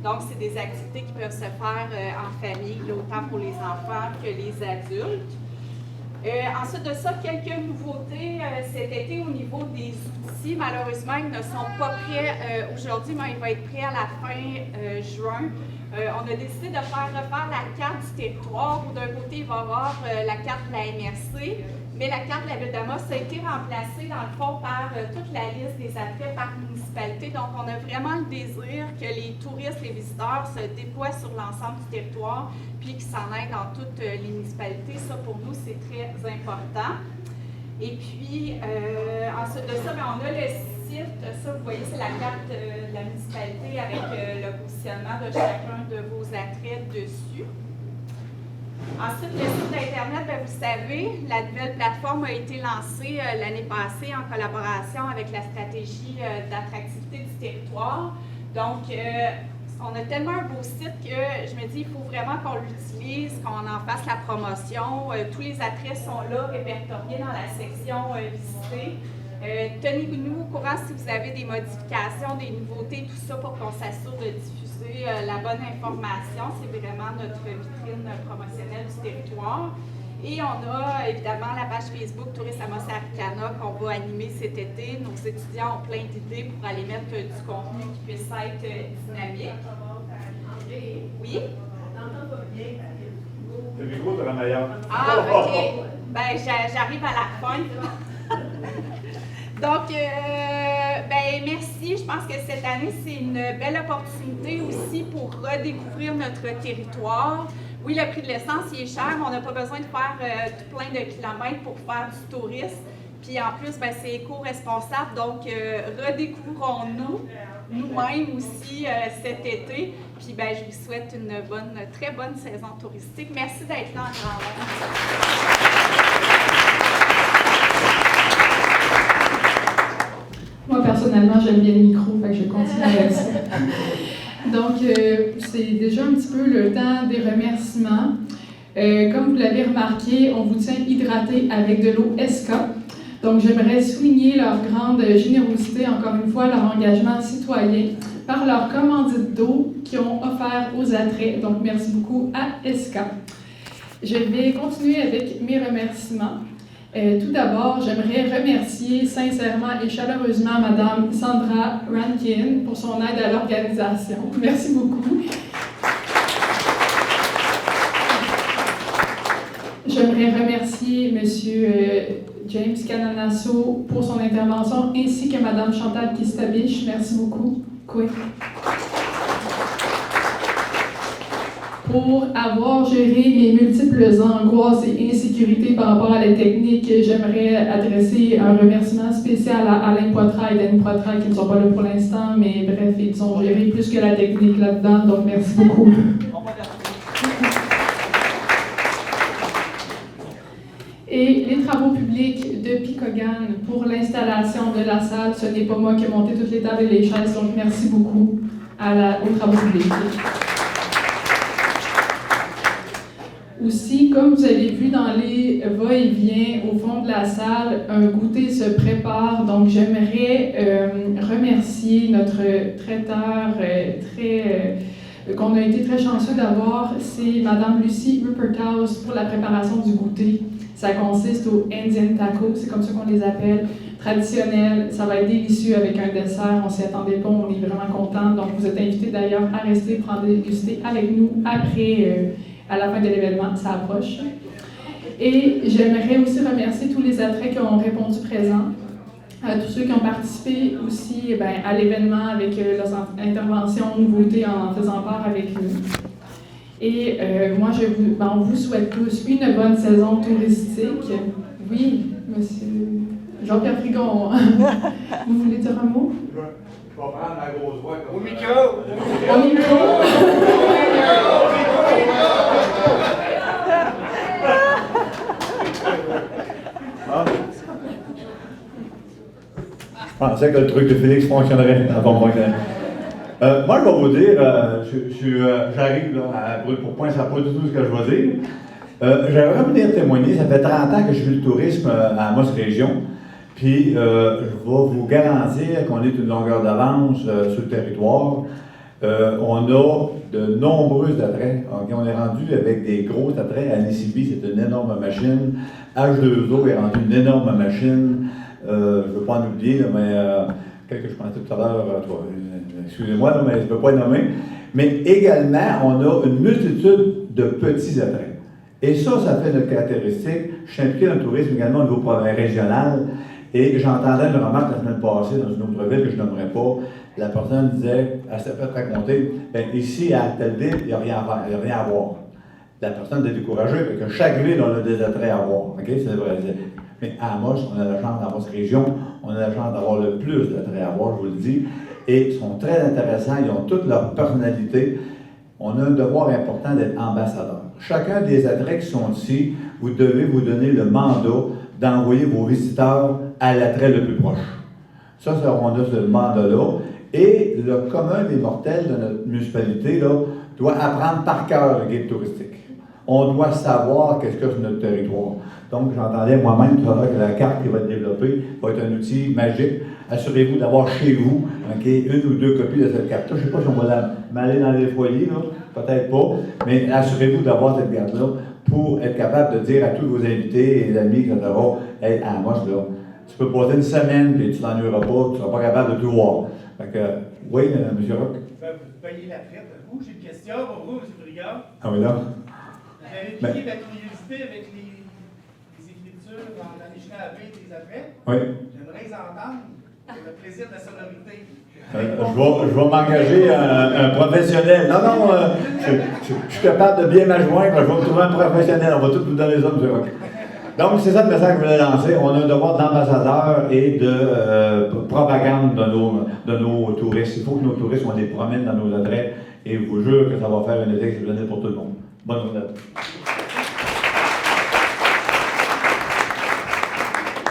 Donc, c'est des activités qui peuvent se faire en famille, autant pour les enfants que les adultes. Ensuite de ça, quelques nouveautés cet été au niveau des outils. Malheureusement, ils ne sont pas prêts aujourd'hui, mais ils vont être prêts à la fin juin. On a décidé de refaire la carte du territoire où d'un côté, il va y avoir la carte de la MRC, mais la carte de la Ville d'Amos a été remplacée dans le fond par toute la liste des attraits par municipalité. Donc, on a vraiment le désir que les touristes, les visiteurs se déploient sur l'ensemble du territoire puis qu'ils s'en aillent dans toutes les municipalités. Ça, pour nous, c'est très important. Et puis, ensuite de ça, on a le site. Ça, vous voyez, c'est la carte de la municipalité avec le positionnement de chacun de vos attraits dessus. Ensuite, le site Internet, vous savez, la nouvelle plateforme a été lancée l'année passée en collaboration avec la stratégie d'attractivité du territoire. Donc, on a tellement un beau site que je me dis qu'il faut vraiment qu'on l'utilise, qu'on en fasse la promotion. Tous les attraits sont là, répertoriés dans la section visiter. Tenez-nous au courant si vous avez des modifications, des nouveautés, tout ça pour qu'on s'assure de diffuser la bonne information. C'est vraiment notre vitrine promotionnelle du territoire. Et on a évidemment la page Facebook Tourisme Amos Aricana qu'on va animer cet été. Nos étudiants ont plein d'idées pour aller mettre du contenu qui puisse être dynamique. Oui? Le micro de la meilleure. Ah, OK. Ben, j'arrive à la fin. Donc, merci. Je pense que cette année, c'est une belle opportunité aussi pour redécouvrir notre territoire. Oui, le prix de l'essence, il est cher, mais on n'a pas besoin de faire tout plein de kilomètres pour faire du tourisme. Puis en plus, c'est éco-responsable. Donc, redécouvrons-nous nous-mêmes aussi cet été. Puis je vous souhaite une très bonne saison touristique. Merci d'être là en grand nombre. Moi, personnellement, j'aime bien le micro, fait que je continue avec ça. Donc, c'est déjà un petit peu le temps des remerciements. Comme vous l'avez remarqué, on vous tient hydraté avec de l'eau SK. Donc, j'aimerais souligner leur grande générosité, encore une fois, leur engagement citoyen par leur commandite d'eau qu'ils ont offert aux attraits. Donc, merci beaucoup à SK. Je vais continuer avec mes remerciements. Tout d'abord, j'aimerais remercier sincèrement et chaleureusement Madame Sandra Rankin pour son aide à l'organisation. Merci beaucoup. J'aimerais remercier Monsieur James Cananasso pour son intervention, ainsi que Madame Chantal Kistabiche. Merci beaucoup. Oui. Pour avoir géré mes multiples angoisses et insécurités par rapport à la technique, j'aimerais adresser un remerciement spécial à Alain Poitras et Danny Poitras qui ne sont pas là pour l'instant, mais bref, ils ont géré plus que la technique là-dedans, donc merci beaucoup. Et les travaux publics de Picogan pour l'installation de la salle, ce n'est pas moi qui ai monté toutes les tables et les chaises, donc merci beaucoup aux travaux publics. Aussi, comme vous avez vu dans les va-et-vient au fond de la salle, un goûter se prépare. Donc, j'aimerais remercier notre traiteur qu'on a été très chanceux d'avoir. C'est Madame Lucie Rupperthouse pour la préparation du goûter. Ça consiste au Indian Taco, c'est comme ça qu'on les appelle, traditionnel. Ça va être délicieux avec un dessert. On s'y attendait pas, on est vraiment contents. Donc, vous êtes invités d'ailleurs à rester prendre déguster avec nous après. À la fin de l'événement, ça approche. Et j'aimerais aussi remercier tous les attraits qui ont répondu présents, à tous ceux qui ont participé aussi à l'événement avec leurs interventions, nouveautés en faisant part avec nous. Et moi, on vous souhaite tous une bonne saison touristique. Oui, monsieur Jean-Pierre Frigon, vous voulez dire un mot? Je vais prendre ma grosse voix. Au micro! Au micro! Je pensais que le truc de Félix fonctionnerait avant moi. Moi, je vais vous dire, j'arrive là, à brûle pour point, ça n'a pas du tout ce que je vais dire. J'aimerais venir témoigner, ça fait 30 ans que je fais le tourisme à Amos Région, puis je vais vous garantir qu'on est une longueur d'avance sur le territoire. On a de nombreux attraits. Okay? On est rendu avec des gros attraits. Anisibi, c'est une énorme machine. H2O est rendu une énorme machine. Je ne veux pas en oublier, là, mais quelqu'un que je pensais tout à l'heure, excusez-moi, là, mais je ne veux pas nommer. Mais également, on a une multitude de petits attraits. Et ça fait notre caractéristique. Je suis impliqué dans le tourisme également au niveau régional. Et j'entendais une remarque la semaine passée dans une autre ville que je nommerai pas. La personne disait, elle s'est fait raconter, ici à telle ville, il n'y a rien à faire, il n'y a rien à voir. La personne était découragée, parce que chaque ville, on a des attraits à voir. Okay? C'est vrai. Mais à Amos, on a la chance, dans notre région, on a la chance d'avoir le plus d'attraits à voir, je vous le dis. Et ils sont très intéressants, ils ont toute leur personnalité. On a un devoir important d'être ambassadeur. Chacun des attraits qui sont ici, vous devez vous donner le mandat d'envoyer vos visiteurs à l'attrait le plus proche. Ça, on a ce mandat-là. Et le commun des mortels de notre municipalité là, doit apprendre par cœur le guide touristique. On doit savoir qu'est-ce que c'est notre territoire. Donc, j'entendais moi-même tout à l'heure que la carte qui va être développée va être un outil magique. Assurez-vous d'avoir chez vous une ou deux copies de cette carte-là. Je ne sais pas si on va m'aller dans les foyers, peut-être pas, mais assurez-vous d'avoir cette carte-là pour être capable de dire à tous vos invités et les amis, etc., hey, à moi, là, tu peux passer une semaine et tu t'ennuieras pas, tu ne seras pas capable de tout voir. Fait que, oui, M. Roch? Vous payez la frette. Vous, j'ai une question pour vous, M. Brigard. Ah oui, là? Vous avez piqué ma curiosité avec les écritures dans l'Anishinaabe des attraits. Oui. J'aimerais les entendre. C'est le plaisir de la sonorité. Je vais m'engager un professionnel. Non, je suis capable de bien m'adjoindre. Je vais me trouver un professionnel. On va tous vous donner les hommes, M. Roch. Donc, c'est ça le message que je voulais lancer. On a un devoir d'ambassadeur et de propagande de nos touristes. Il faut que nos touristes, on les promène dans nos attraits et je vous jure que ça va faire un été exceptionnel pour tout le monde. Bonne journée.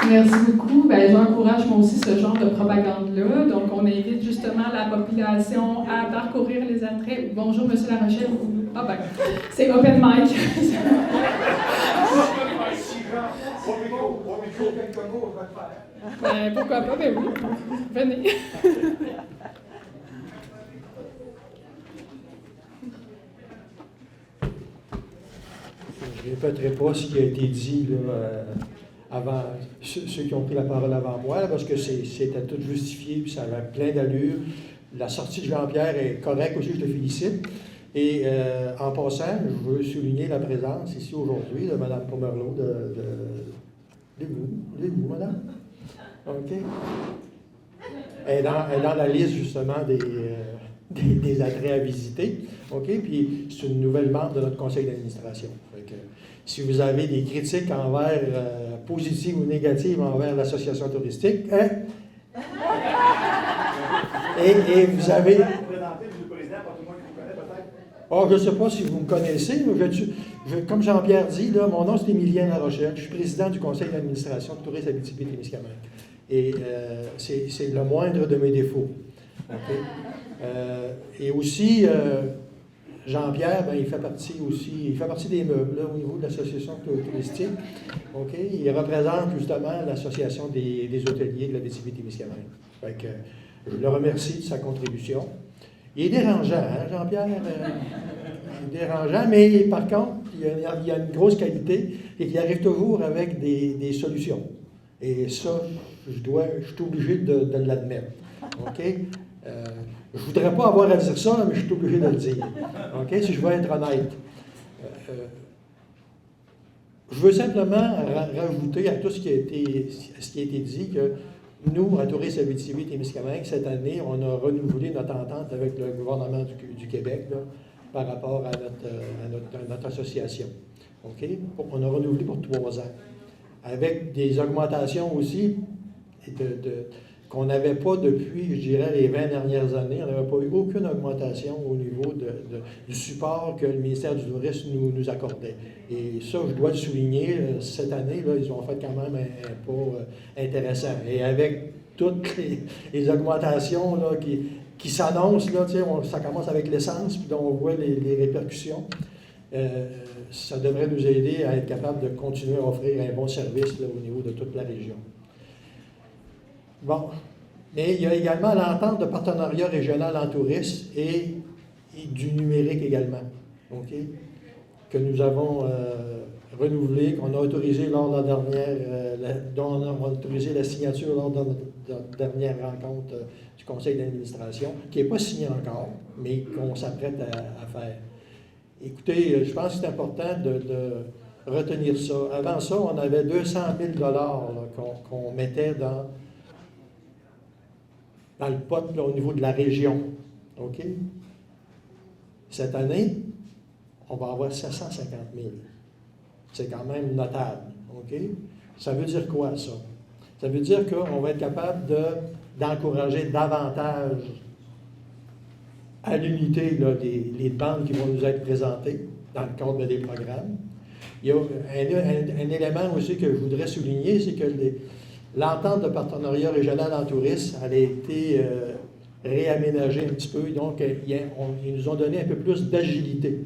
Merci beaucoup. J'encourage moi aussi ce genre de propagande-là. Donc, on invite justement la population à parcourir les attraits. Bonjour, Monsieur Larochelle. Ah ben, c'est open mic. Pourquoi pas? Ben oui, venez. Je ne répéterai pas ce qui a été dit là, avant, ceux qui ont pris la parole avant moi, là, parce que c'était tout justifié, puis ça avait plein d'allure. La sortie de Jean-Pierre est correcte aussi, je te félicite. Et en passant, je veux souligner la présence ici aujourd'hui de Mme Pomerleau de vous, Madame? OK. Elle est dans la liste, justement, des attraits à visiter. OK? Puis c'est une nouvelle membre de notre conseil d'administration. Si vous avez des critiques envers, positives ou négatives envers l'association touristique, hein? Et vous avez... Oh, je ne sais pas si vous me connaissez, mais comme Jean-Pierre dit, là, mon nom c'est Émilien Larochelle, je suis président du conseil d'administration de Tourisme Abitibi-Témiscamingue. Et c'est le moindre de mes défauts. Okay? Et aussi, Jean-Pierre, ben, il fait partie des meubles là, au niveau de l'association touristique. Okay? Il représente justement l'association des hôteliers de l'Abitibi-Témiscamingue. Fait que je le remercie de sa contribution. Il est dérangeant, hein, Jean-Pierre? Il est dérangeant, mais par contre, il y a une grosse qualité et qu'il arrive toujours avec des solutions. Et ça, je suis obligé de l'admettre. OK? Je ne voudrais pas avoir à dire ça, mais je suis obligé de le dire. OK? Si je veux être honnête. Je veux simplement rajouter à tout ce qui a été dit que nous, à Tourisme Abitibi-Témiscamingue, cette année, on a renouvelé notre entente avec le gouvernement du Québec là, par rapport à notre association. OK? On a renouvelé pour 3 ans. Avec des augmentations aussi qu'on n'avait pas depuis, je dirais, les 20 dernières années. On n'avait pas eu aucune augmentation au niveau du support que le ministère du Tourisme nous accordait. Et ça, je dois le souligner, cette année, là, ils ont fait quand même un pas intéressant. Et avec toutes les augmentations là, qui s'annoncent, là, ça commence avec l'essence, puis on voit les répercussions. Ça devrait nous aider à être capable de continuer à offrir un bon service là, au niveau de toute la région. Bon, mais il y a également l'entente de partenariat régional en tourisme et du numérique également, OK? Que nous avons renouvelé, qu'on a autorisé lors de la dernière, dont on a autorisé la signature lors de notre dernière rencontre du conseil d'administration, qui n'est pas signée encore, mais qu'on s'apprête à faire. Écoutez, je pense que c'est important de retenir ça. Avant ça, on avait 200 000 $ qu'on mettait dans le pot là, au niveau de la région. OK? Cette année, on va avoir 750 000. C'est quand même notable. OK? Ça veut dire quoi, ça? Ça veut dire qu'on va être capable d'encourager davantage à l'unité les demandes qui vont nous être présentées dans le cadre des programmes. Il y a un élément aussi que je voudrais souligner, c'est que l'entente de partenariat régional en tourisme, elle a été réaménagée un petit peu, donc ils nous ont donné un peu plus d'agilité.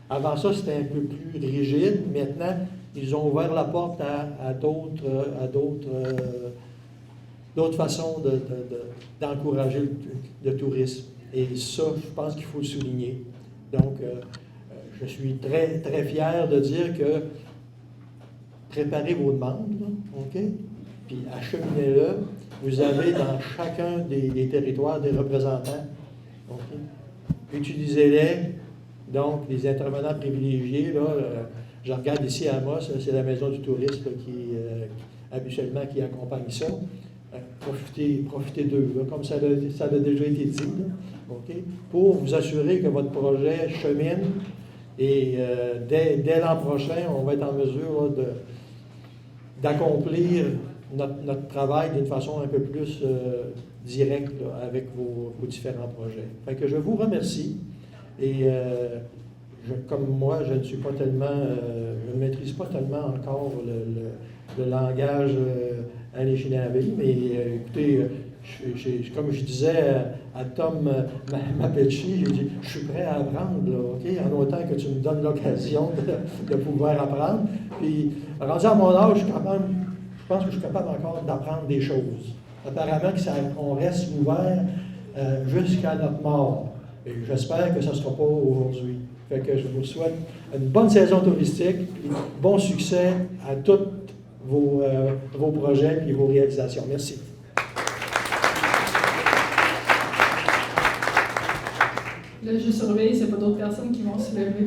Avant ça, c'était un peu plus rigide. Maintenant, ils ont ouvert la porte à d'autres façons d'encourager le tourisme. Et ça, je pense qu'il faut le souligner. Donc, je suis très, très fier de dire que préparez vos demandes, là, OK? Puis acheminez-le. Vous avez dans chacun des territoires des représentants. OK? Utilisez-les. Donc, les intervenants privilégiés, là, je regarde ici à Amos, c'est la Maison du tourisme habituellement qui accompagne ça. Profitez d'eux, là, comme ça a déjà été dit, là, okay, pour vous assurer que votre projet chemine et dès l'an prochain, on va être en mesure là, d'accomplir notre travail d'une façon un peu plus directe là, avec vos différents projets. Fait que je vous remercie et comme moi, je ne suis pas tellement, je ne maîtrise pas tellement encore le langage Anishinaabe, mais écoutez, comme je disais à Tom Mapecci, j'ai dit, je suis prêt à apprendre, là, OK, en autant que tu me donnes l'occasion de pouvoir apprendre. Puis, rendu à mon âge, je pense que je suis capable encore d'apprendre des choses. Apparemment, on reste ouvert jusqu'à notre mort. Et j'espère que ce ne sera pas aujourd'hui. Fait que je vous souhaite une bonne saison touristique, et bon succès à tous vos projets et vos réalisations. Merci. Là, je surveille, s'il n'y a pas d'autres personnes qui vont se lever.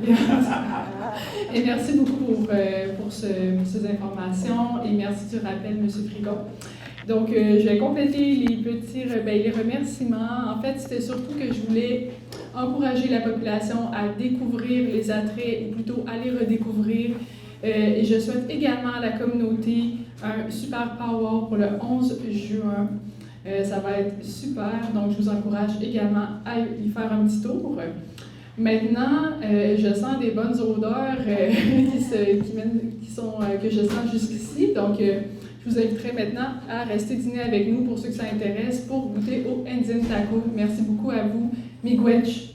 Et merci beaucoup pour ces informations et merci du rappel, M. Frigon. Donc, je vais compléter les remerciements. En fait, c'était surtout que je voulais encourager la population à découvrir les attraits, ou plutôt à les redécouvrir. Et je souhaite également à la communauté un super power pour le 11 juin. Ça va être super, donc je vous encourage également à y faire un petit tour. Maintenant, je sens des bonnes odeurs que je sens jusqu'ici, donc je vous inviterai maintenant à rester dîner avec nous pour ceux que ça intéresse pour goûter au Indian Taco. Merci beaucoup à vous, miigwech.